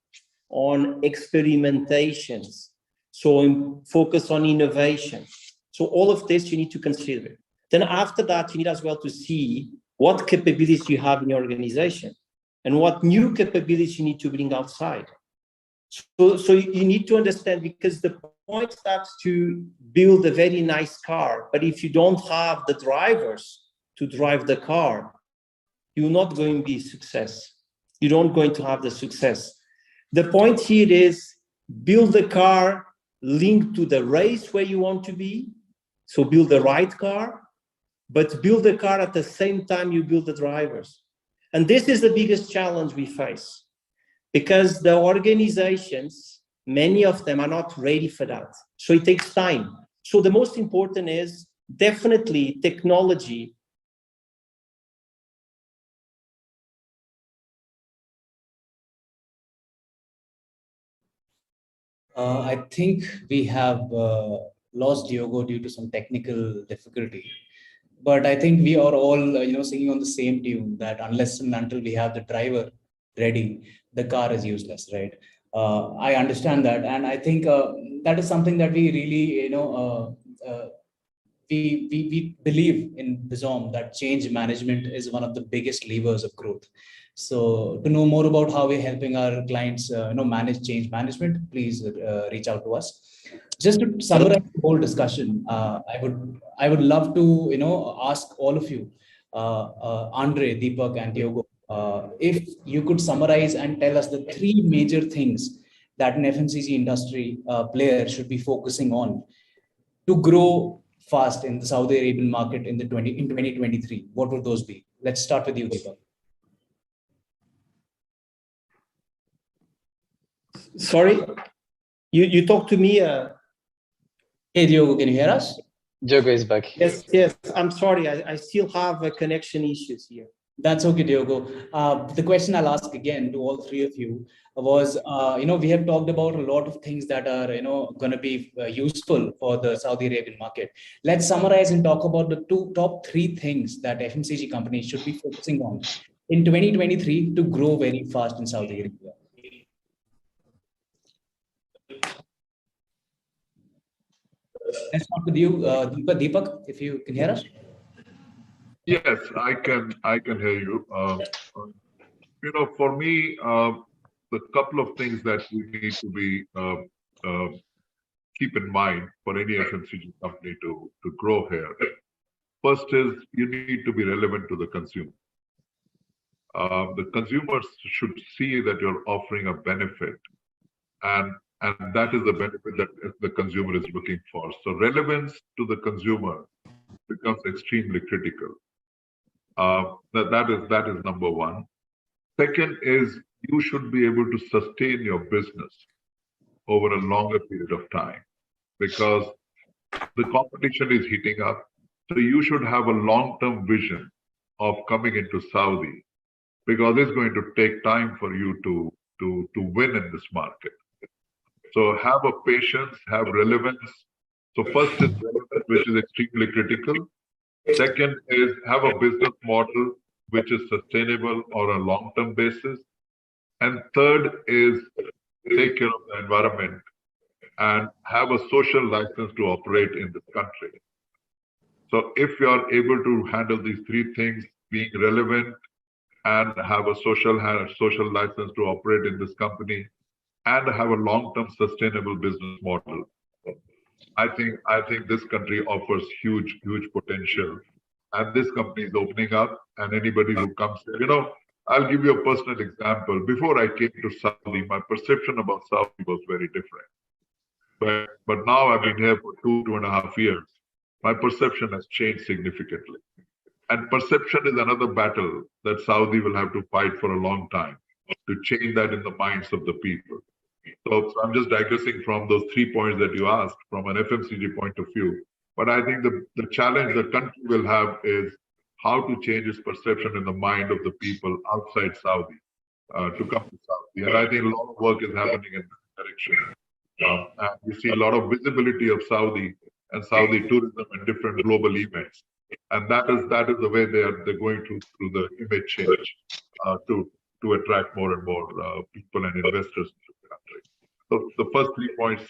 on experimentations, so focus on innovation. So all of this you need to consider. Then after that, you need as well to see what capabilities you have in your organization and what new capabilities you need to bring outside. So you need to understand, because the point starts to build a very nice car, but if you don't have the drivers to drive the car, you're not going to be success. You're not going to have the success. The point here is build the car linked to the race where you want to be. So build the right car, but build the car at the same time you build the drivers. And this is the biggest challenge we face, because the organizations, many of them are not ready for that. So it takes time. So the most important is definitely technology. I think we have lost Diogo due to some technical difficulty. But I think we are all, singing on the same tune that unless and until we have the driver ready, the car is useless, right? I understand that, and I think that is something that we really, we believe in Bizom that change management is one of the biggest levers of growth. So to know more about how we're helping our clients, manage change management, please reach out to us. Just to summarize the whole discussion, I would love to, ask all of you, Andre, Deepak, and Diogo, if you could summarize and tell us the three major things that an FMCG industry player should be focusing on to grow fast in the Saudi Arabian market in 2023. What would those be? Let's start with you, Deepak. Sorry, you talk to me. Hey, Diogo, can you hear us? Diogo is back. Yes. I'm sorry. I still have connection issues here. That's okay, Diogo. The question I'll ask again to all three of you was, we have talked about a lot of things that are, going to be useful for the Saudi Arabian market. Let's summarize and talk about the top three things that FMCG companies should be focusing on in 2023 to grow very fast in Saudi Arabia. Let's start with you, Deepak, if you can hear us. Yes, I can hear you. For me, the couple of things that we need to be keep in mind for any FMCG company to grow here. First is you need to be relevant to the consumer. The consumers should see that you're offering a benefit, and that is the benefit that the consumer is looking for. So relevance to the consumer becomes extremely critical. That is number one. Second is you should be able to sustain your business over a longer period of time, because the competition is heating up. So you should have a long-term vision of coming into Saudi, because it's going to take time for you to win in this market. So have a patience, have relevance. So first is relevance, which is extremely critical. Second is have a business model which is sustainable on a long-term basis. And third is take care of the environment and have a social license to operate in this country. So if you are able to handle these three things, being relevant and have a social license to operate in this company and have a long-term sustainable business model, I think this country offers huge potential, and this company is opening up. And anybody who comes here, I'll give you a personal example. Before I came to Saudi, my perception about Saudi was very different. But now I've been here for 2.5 years. My perception has changed significantly. And perception is another battle that Saudi will have to fight for a long time to change that in the minds of the people. So I'm just digressing from those 3 points that you asked from an FMCG point of view. But I think the challenge the country will have is how to change its perception in the mind of the people outside Saudi to come to Saudi. And I think a lot of work is happening in that direction. And we see a lot of visibility of Saudi and Saudi tourism in different global events. And that is the way they're going through the image change to attract more and more people and investors to the country. So the first 3 points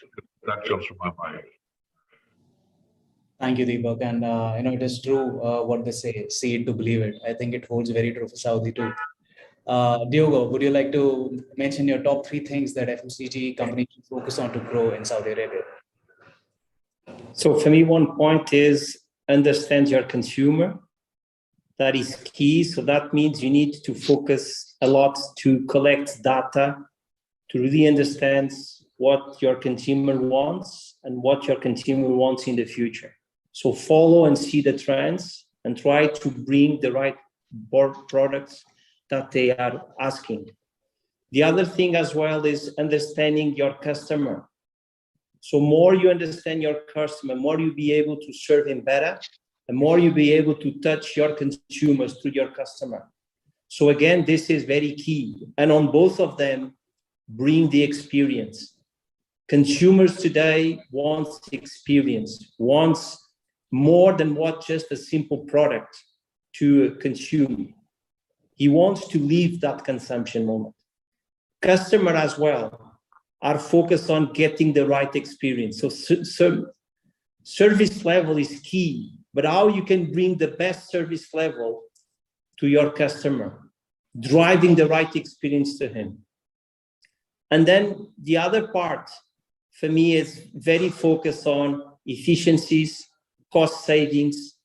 that comes to my mind. Thank you, Deepak. And it is true what they say, see it to believe it. I think it holds very true for Saudi too. Diogo, would you like to mention your top 3 things that FMCG companies should focus on to grow in Saudi Arabia? So for me, one point is understand your consumer. That is key. So that means you need to focus a lot to collect data to really understand what your consumer wants and what your consumer wants in the future. So follow and see the trends and try to bring the right products that they are asking. The other thing as well is understanding your customer. So more you understand your customer, more you'll be able to serve him better, and more you'll be able to touch your consumers through your customer. So again, this is very key. And on both of them, bring the experience. Consumers today want experience, wants more than what just a simple product to consume. He wants to leave that consumption moment. Customer as well are focused on getting the right experience. So service level is key, but how you can bring the best service level to your customer, driving the right experience to him. And then the other part for me is very focused on efficiencies, cost savings,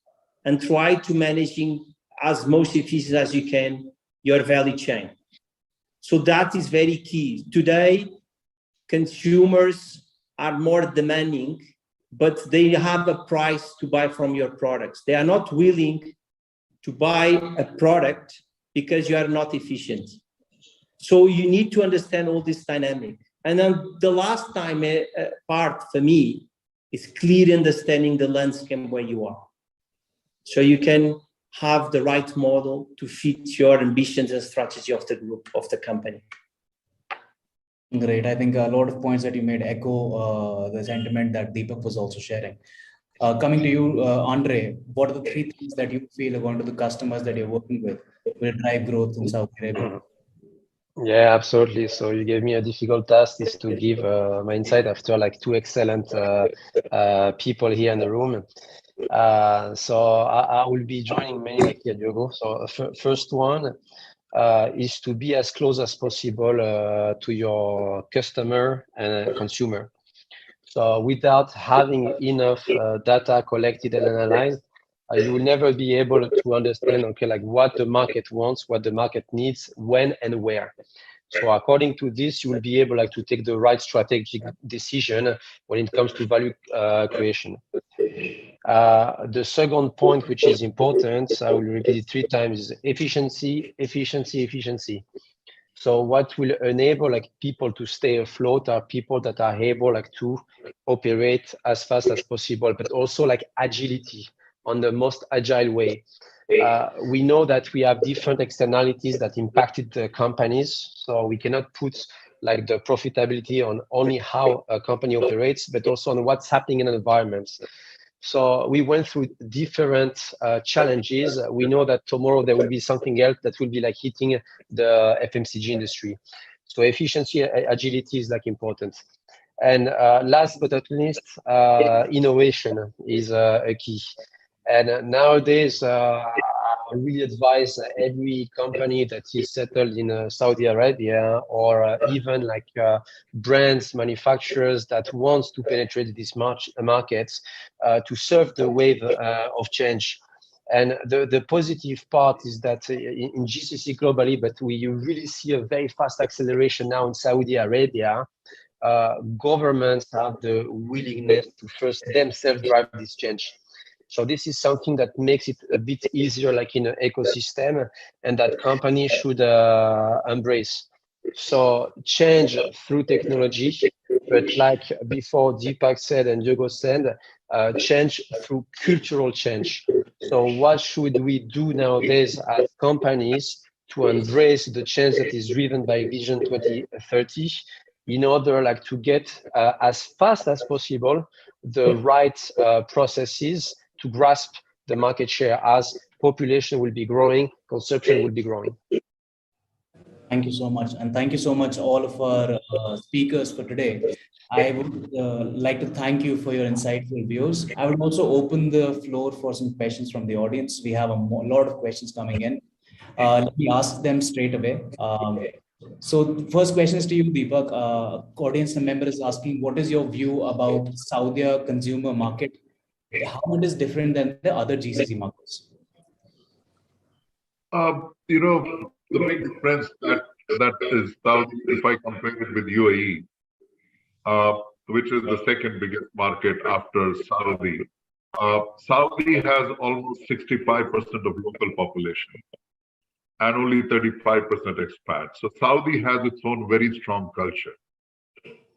and try to managing as most efficient as you can your value chain. So that is very key. Today, consumers are more demanding, but they have a price to buy from your products. They are not willing to buy a product because you are not efficient. So you need to understand all this dynamic. And then the last time part for me is clear understanding the landscape where you are. So you can have the right model to fit your ambitions and strategy of the group, of the company. Great. I think a lot of points that you made echo the sentiment that Deepak was also sharing. Coming to you, Andre, what are the 3 things that you feel are going to the customers that you're working with will drive growth in Saudi Arabia? Yeah, absolutely. So you gave me a difficult task, is to give my insight after like 2 excellent people here in the room. So I will be joining many like Diogo. So first one is to be as close as possible to your customer and consumer. So without having enough data collected and analyzed, you will never be able to understand, okay, like what the market wants, what the market needs, when and where. So according to this, you will be able like to take the right strategic decision when it comes to value creation. The second point, which is important, I will repeat it 3 times, is efficiency, efficiency, efficiency. So what will enable like people to stay afloat are people that are able like to operate as fast as possible, but also like agility on the most agile way. We know that we have different externalities that impacted the companies, so we cannot put like the profitability on only how a company operates, but also on what's happening in environments. So we went through different challenges. We know that tomorrow there will be something else that will be like hitting the FMCG industry. So efficiency, agility is like important. And last but not least, innovation is a key. And nowadays, I really advise every company that is settled in Saudi Arabia, or even like brands, manufacturers that wants to penetrate these markets to serve the wave of change. And the positive part is that in GCC globally, but we really see a very fast acceleration now in Saudi Arabia. Governments have the willingness to first themselves drive this change. So this is something that makes it a bit easier, like in an ecosystem, and that companies should embrace. So change through technology, but like before Deepak said and Diogo said, change through cultural change. So what should we do nowadays as companies to embrace the change that is driven by Vision 2030 in order like to get as fast as possible the right processes to grasp the market share as population will be growing, consumption will be growing. Thank you so much. And thank you so much, all of our speakers for today. I would like to thank you for your insightful views. I would also open the floor for some questions from the audience. We have a lot of questions coming in. Let me ask them straight away. So the first question is to you, Deepak. Audience member is asking, what is your view about Saudia consumer market? How it is different than the other GCC markets? You know, the big difference that is Saudi, if I compare it with UAE, which is the second biggest market after Saudi. Saudi has almost 65% of local population and only 35% expats. So Saudi has its own very strong culture.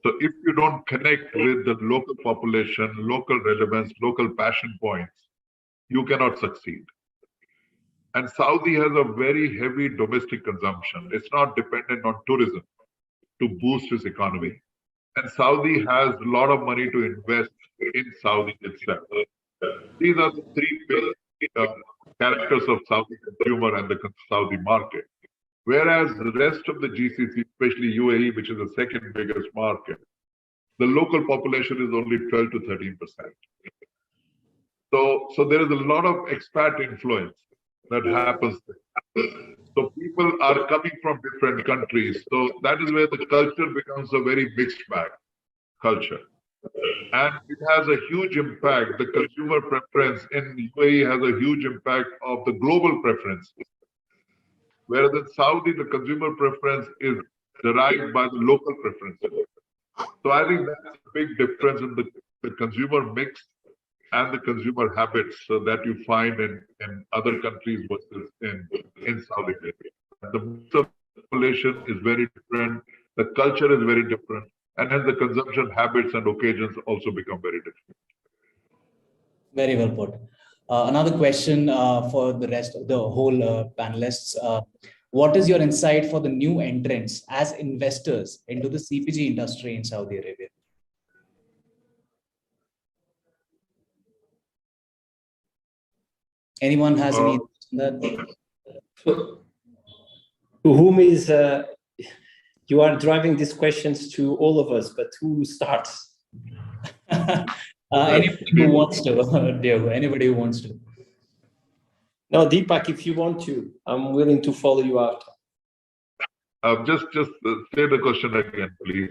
So if you don't connect with the local population, local relevance, local passion points, you cannot succeed. And Saudi has a very heavy domestic consumption. It's not dependent on tourism to boost its economy. And Saudi has a lot of money to invest in Saudi itself. These are the three big characters of Saudi consumer and the Saudi market. Whereas the rest of the GCC, especially UAE, which is the second biggest market, the local population is only 12 to 13%. So there is a lot of expat influence that happens there. So people are coming from different countries. So that is where the culture becomes a very mixed bag culture. And it has a huge impact. The consumer preference in UAE has a huge impact of the global preference. Whereas in Saudi, the consumer preference is derived by the local preferences. So I think that's a big difference in the consumer mix and the consumer habits that you find in other countries versus in Saudi Arabia. The mix of population is very different, the culture is very different, and hence the consumption habits and occasions also become very different. Very well put. Another question for the rest of the whole panelists. What is your insight for the new entrants as investors into the CPG industry in Saudi Arabia? Anyone has any interest in that? To whom is, you are driving these questions to all of us, but who starts? Anybody who wants to, Diogo, anybody who wants to. No, Deepak, if you want to, I'm willing to follow you out. Just say the question again, please.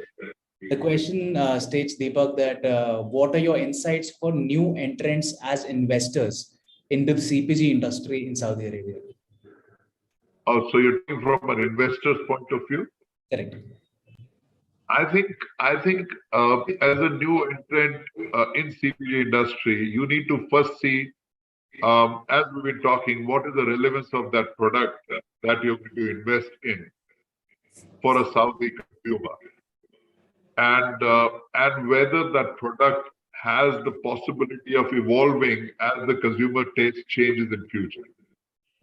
The question states, Deepak, that what are your insights for new entrants as investors into the CPG industry in Saudi Arabia? Oh, so you're talking from an investor's point of view? Correct. I think as a new entrant in CPG industry, you need to first see, as we've been talking, what is the relevance of that product that you're going to invest in for a Saudi consumer, and whether that product has the possibility of evolving as the consumer taste changes in future.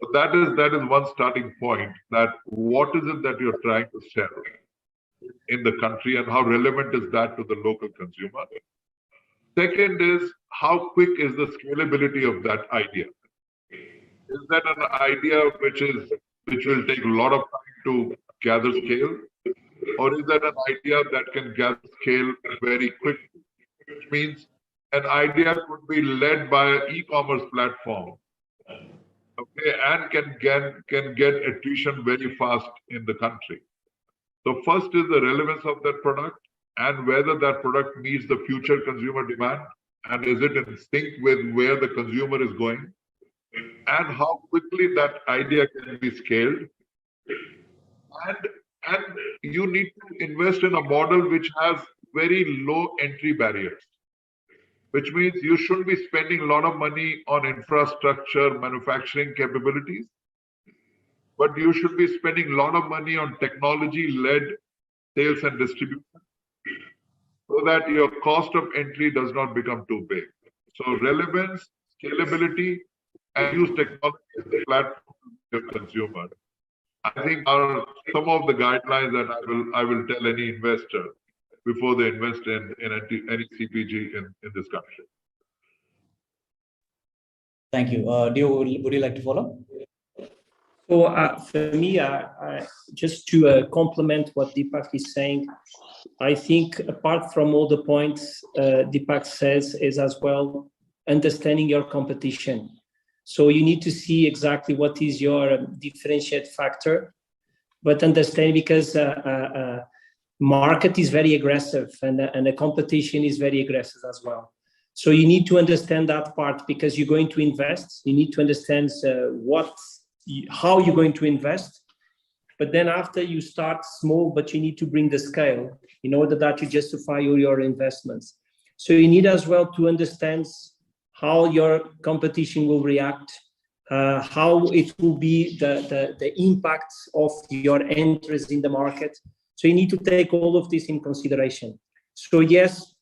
So that is one starting point. That what is it that you're trying to sell in the country, and how relevant is that to the local consumer? Second is, how quick is the scalability of that idea? Is that an idea which will take a lot of time to gather scale, or is that an idea that can gather scale very quickly? Which means an idea could be led by an e-commerce platform, okay, and can get attrition very fast in the country. So first is the relevance of that product and whether that product meets the future consumer demand, and is it in sync with where the consumer is going, and how quickly that idea can be scaled. And you need to invest in a model which has very low entry barriers, which means you shouldn't be spending a lot of money on infrastructure, manufacturing capabilities. but you should be spending a lot of money on technology-led sales and distribution so that your cost of entry does not become too big. So relevance, scalability, and use technology as a platform to the consumer, I think, are some of the guidelines that I will tell any investor before they invest in any CPG in this country. Thank you. Diogo, would you like to follow? So for me, just to complement what Deepak is saying, I think apart from all the points Deepak says is as well understanding your competition. So you need to see exactly what is your differentiate factor, but understand because market is very aggressive and the competition is very aggressive as well. So you need to understand that part because you're going to invest. You need to understand how you're going to invest. But then after you start small, but you need to bring the scale in order that you justify your investments. So you need as well to understand how your competition will react, how it will be the impact of your entries in the market. So you need to take all of this in consideration. So yes,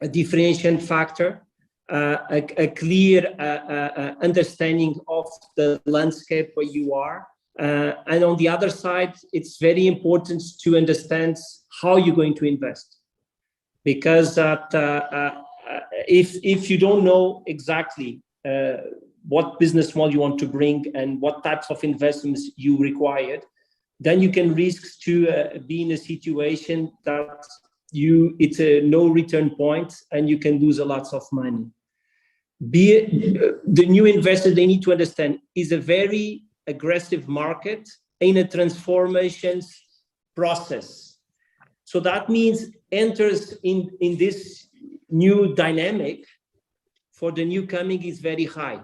a differentiation factor, a clear understanding of the landscape where you are. And on the other side, it's very important to understand how you're going to invest. Because if you don't know exactly what business model you want to bring and what types of investments you required, then you can risk to be in a situation that it's a no return point and you can lose a lot of money. The new investor, they need to understand, is a very aggressive market in a transformations process. So that means enters in this new dynamic for the new coming is very high.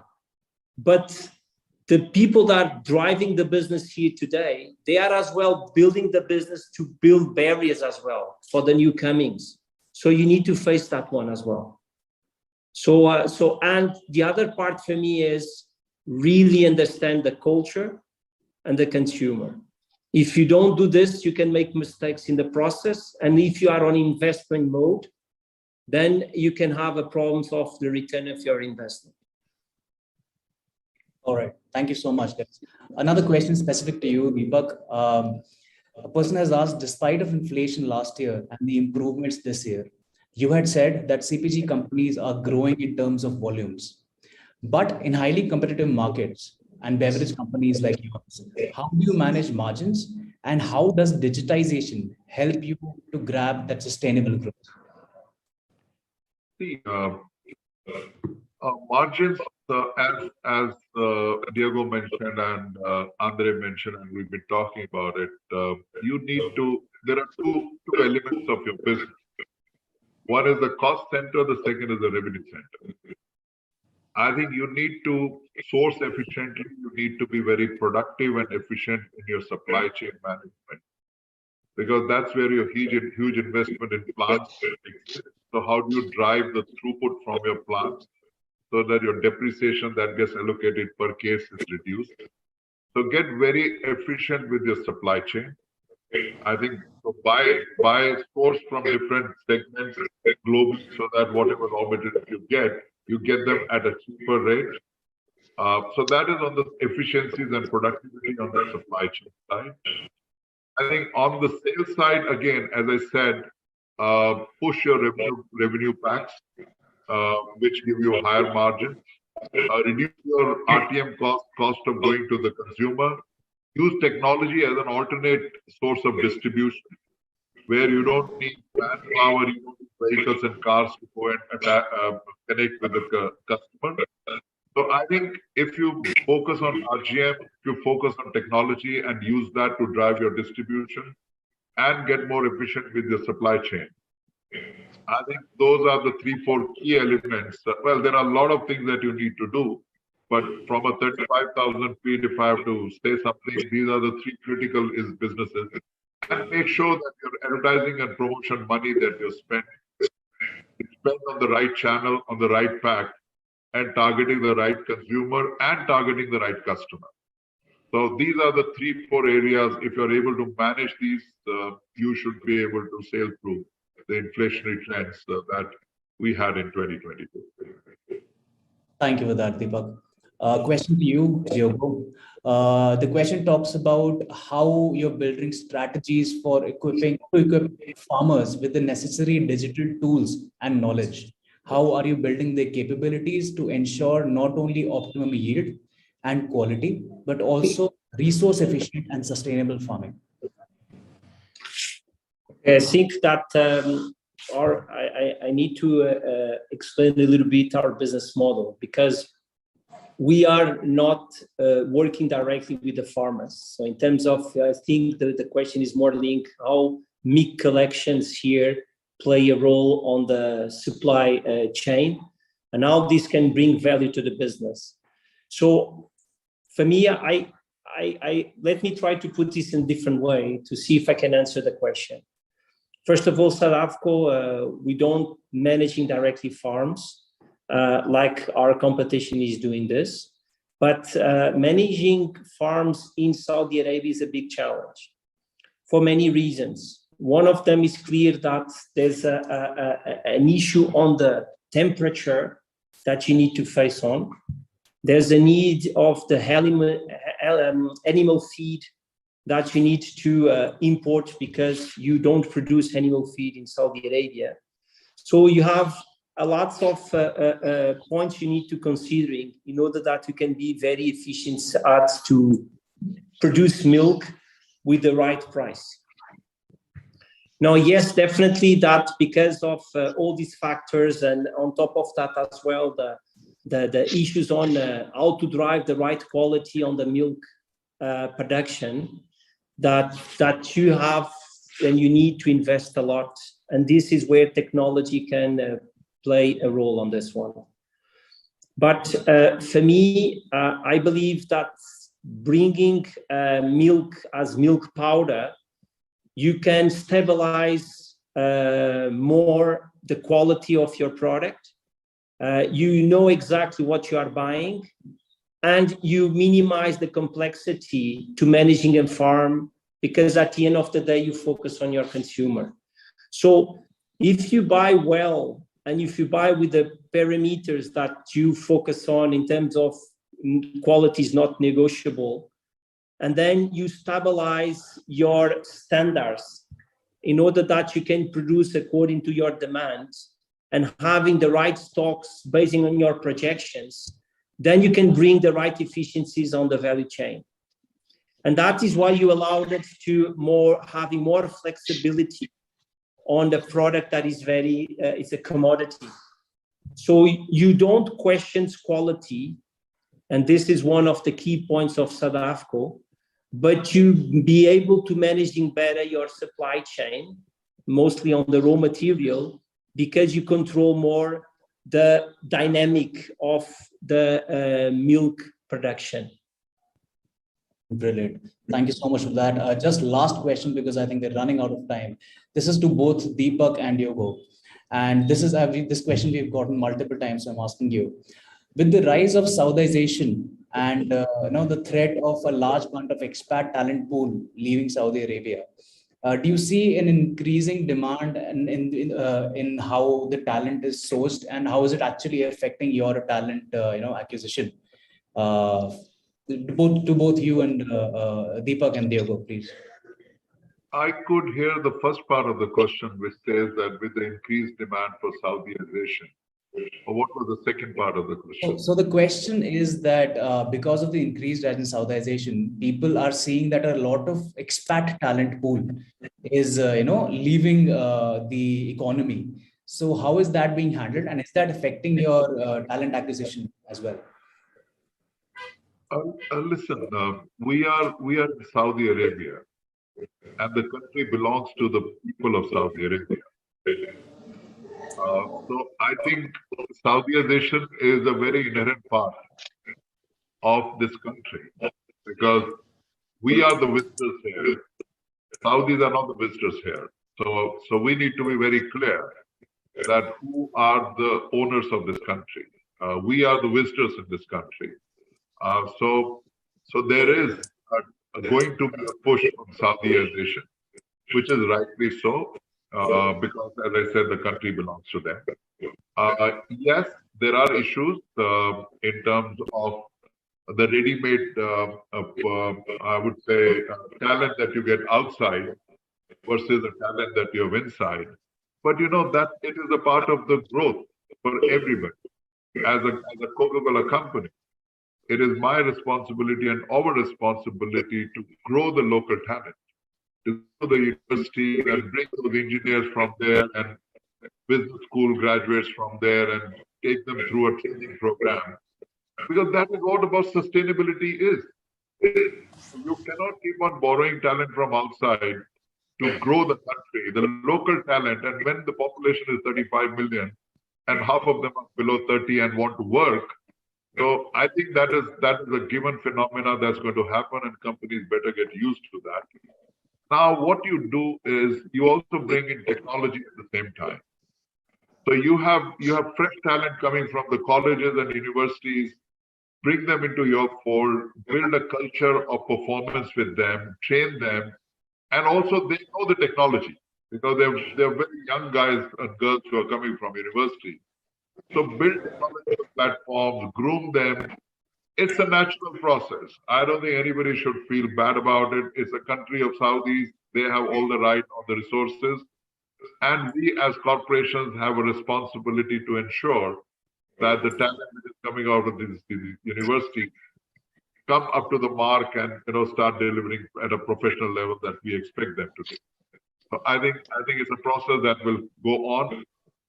But the people that are driving the business here today, they are as well building the business to build barriers as well for the new comings. So you need to face that one as well. So and the other part for me is really understand the culture and the consumer. If you don't do this, you can make mistakes in the process. And if you are on investment mode, then you can have a problem of the return of your investment. All right. Thank you so much. Another question specific to you, Deepak. A person has asked, despite of inflation last year and the improvements this year, you had said that CPG companies are growing in terms of volumes. But in highly competitive markets and beverage companies like yours, how do you manage margins and how does digitization help you to grab that sustainable growth? See, margins, as Diogo mentioned and Andre mentioned, and we've been talking about it, there are two elements of your business. One is the cost center, the second is the revenue center. I think you need to source efficiently, you need to be very productive and efficient in your supply chain management, because that's where your huge investment in plants exists. So how do you drive the throughput from your plants so that your depreciation that gets allocated per case is reduced? So get very efficient with your supply chain. I think so buy source from different segments globally so that whatever raw materials you get them at a cheaper rate. So that is on the efficiencies and productivity on the supply chain side. I think on the sales side, again, as I said, push your revenue packs, which give you a higher margin. Reduce your RTM cost of going to the consumer. Use technology as an alternate source of distribution, where you don't need manpower, you don't need vehicles and cars to go and connect with the customer. So I think if you focus on RGM, if you focus on technology and use that to drive your distribution and get more efficient with your supply chain, I think those are the 3-4 key elements. Well, there are a lot of things that you need to do, but from a 35,000 feet, if I have to say something, these are the 3 critical businesses. And make sure that your advertising and promotion money that you spend on the right channel, on the right pack, and targeting the right consumer and targeting the right customer. So these are the 3-4 areas. If you're able to manage these, you should be able to sail through the inflationary trends that we had in 2022. Thank you for that, Deepak. Question to you, Diogo. The question talks about how you're building strategies for equipping farmers with the necessary digital tools and knowledge. How are you building their capabilities to ensure not only optimum yield and quality, but also resource efficient and sustainable farming? I think that I need to explain a little bit our business model, because we are not working directly with the farmers. So in terms of, I think the question is more linked how milk collections here play a role on the supply chain, and how this can bring value to the business. So for me, let me try to put this in a different way to see if I can answer the question. First of all, SADAFCO, we don't managing directly farms like our competition is doing this, but managing farms in Saudi Arabia is a big challenge for many reasons. One of them is clear that there's an issue on the temperature that you need to face on. There's a need of the animal feed that you need to import because you don't produce animal feed in Saudi Arabia. So you have a lot of points you need to consider in order that you can be very efficient to produce milk with the right price. Now, yes, definitely that because of all these factors, and on top of that as well, the issues on how to drive the right quality on the milk production, that you have, and you need to invest a lot. And this is where technology can play a role on this one. But for me, I believe that bringing milk as milk powder, you can stabilize more the quality of your product. You know exactly what you are buying, and you minimize the complexity to managing a farm, because at the end of the day, you focus on your consumer. So if you buy well, and if you buy with the parameters that you focus on in terms of quality is not negotiable, and then you stabilize your standards in order that you can produce according to your demands, and having the right stocks based on your projections, then you can bring the right efficiencies on the value chain. And that is why you allowed it to having more flexibility on the product that is it's a commodity. So you don't question quality, and this is one of the key points of SADAFCO, but you be able to managing better your supply chain, mostly on the raw material, because you control more the dynamic of the milk production. Brilliant. Thank you so much for that. Just last question, because I think we're running out of time. This is to both Deepak and Diogo. And this question we've gotten multiple times, so I'm asking you. With the rise of Saudization and the threat of a large amount of expat talent pool leaving Saudi Arabia, do you see an increasing demand in how the talent is sourced, and how is it actually affecting your talent acquisition? To both you and Deepak and Diogo, please. I could hear the first part of the question, which says that with the increased demand for Saudization. What was the second part of the question? So the question is that because of the increased rise in Saudization, people are seeing that a lot of expat talent pool is leaving the economy. So how is that being handled, and is that affecting your talent acquisition as well? Listen, we are in Saudi Arabia, and the country belongs to the people of Saudi Arabia. So I think Saudization is a very inherent part of this country, because we are the visitors here. Saudis are not the visitors here. So we need to be very clear that who are the owners of this country. We are the visitors in this country. So there is going to be a push from Saudiization, which is rightly so, because, as I said, the country belongs to them. Yes, there are issues in terms of the ready-made, I would say, talent that you get outside versus the talent that you have inside. But you know that it is a part of the growth for everybody. As a Coca-Cola company, it is my responsibility and our responsibility to grow the local talent, to go to the university and bring those engineers from there and business school graduates from there and take them through a training program. Because that is what about sustainability is. You cannot keep on borrowing talent from outside to grow the country, the local talent. And when the population is 35 million and half of them are below 30 and want to work, so I think that is a given phenomena that's going to happen, and companies better get used to that. Now, what you do is you also bring in technology at the same time. So you have fresh talent coming from the colleges and universities, bring them into your fold, build a culture of performance with them, train them, and also they know the technology because they're very young guys and girls who are coming from university. So build technological platforms, groom them. It's a natural process. I don't think anybody should feel bad about it. It's a country of Saudis. They have all the right on the resources. And we as corporations have a responsibility to ensure that the talent that is coming out of this university come up to the mark and start delivering at a professional level that we expect them to do. So I think it's a process that will go on,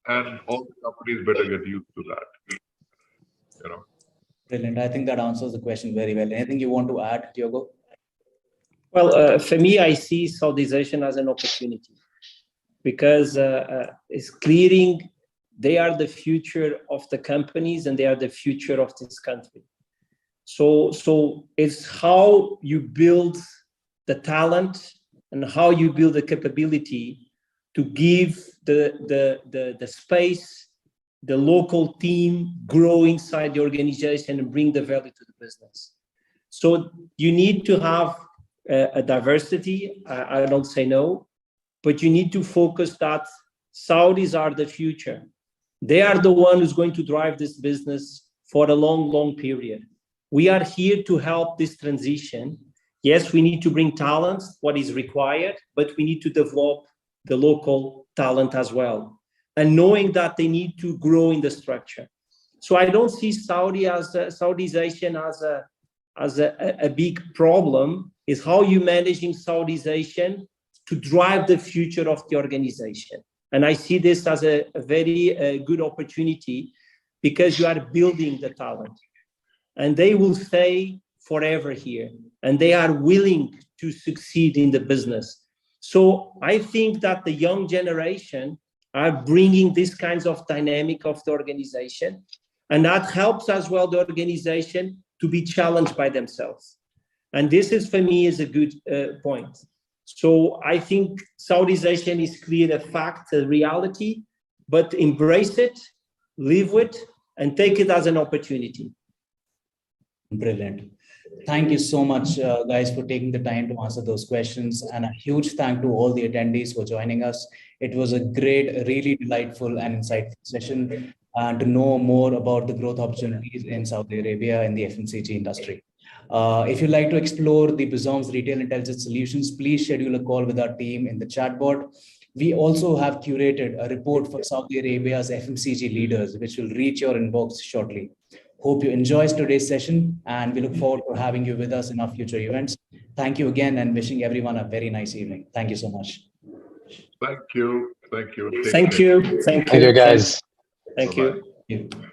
and all the companies better get used to that. Brilliant. I think that answers the question very well. Anything you want to add, Diogo? Well, for me, I see Saudization as an opportunity because it's clearing. They are the future of the companies and they are the future of this country. So it's how you build the talent and how you build the capability to give the space, the local team grow inside the organization and bring the value to the business. So you need to have a diversity. I don't say no, but you need to focus that Saudis are the future. They are the one who's going to drive this business for a long, long period. We are here to help this transition. Yes, we need to bring talent, what is required, but we need to develop the local talent as well. And knowing that they need to grow in the structure. So I don't see Saudization as a big problem. Is how you managing Saudization to drive the future of the organization. And I see this as a very good opportunity because you are building the talent and they will stay forever here and they are willing to succeed in the business. So I think that the young generation are bringing these kinds of dynamic of the organization, and that helps as well the organization to be challenged by themselves. And this is, for me, is a good point. So I think Saudization is clear a fact, a reality, but embrace it, live with, and take it as an opportunity. Brilliant. Thank you so much, guys, for taking the time to answer those questions. And a huge thank to all the attendees for joining us. It was a great, really delightful and insightful session to know more about the growth opportunities in Saudi Arabia in the FMCG industry. If you'd like to explore the Bizom's retail intelligence solutions, please schedule a call with our team in the chatbot. We also have curated a report for Saudi Arabia's FMCG leaders, which will reach your inbox shortly. Hope you enjoyed today's session, and we look forward to having you with us in our future events. Thank you again, and wishing everyone a very nice evening. Thank you so much. Thank you. Thank you. Thank you. Thank you, guys. Thank you. Thank you.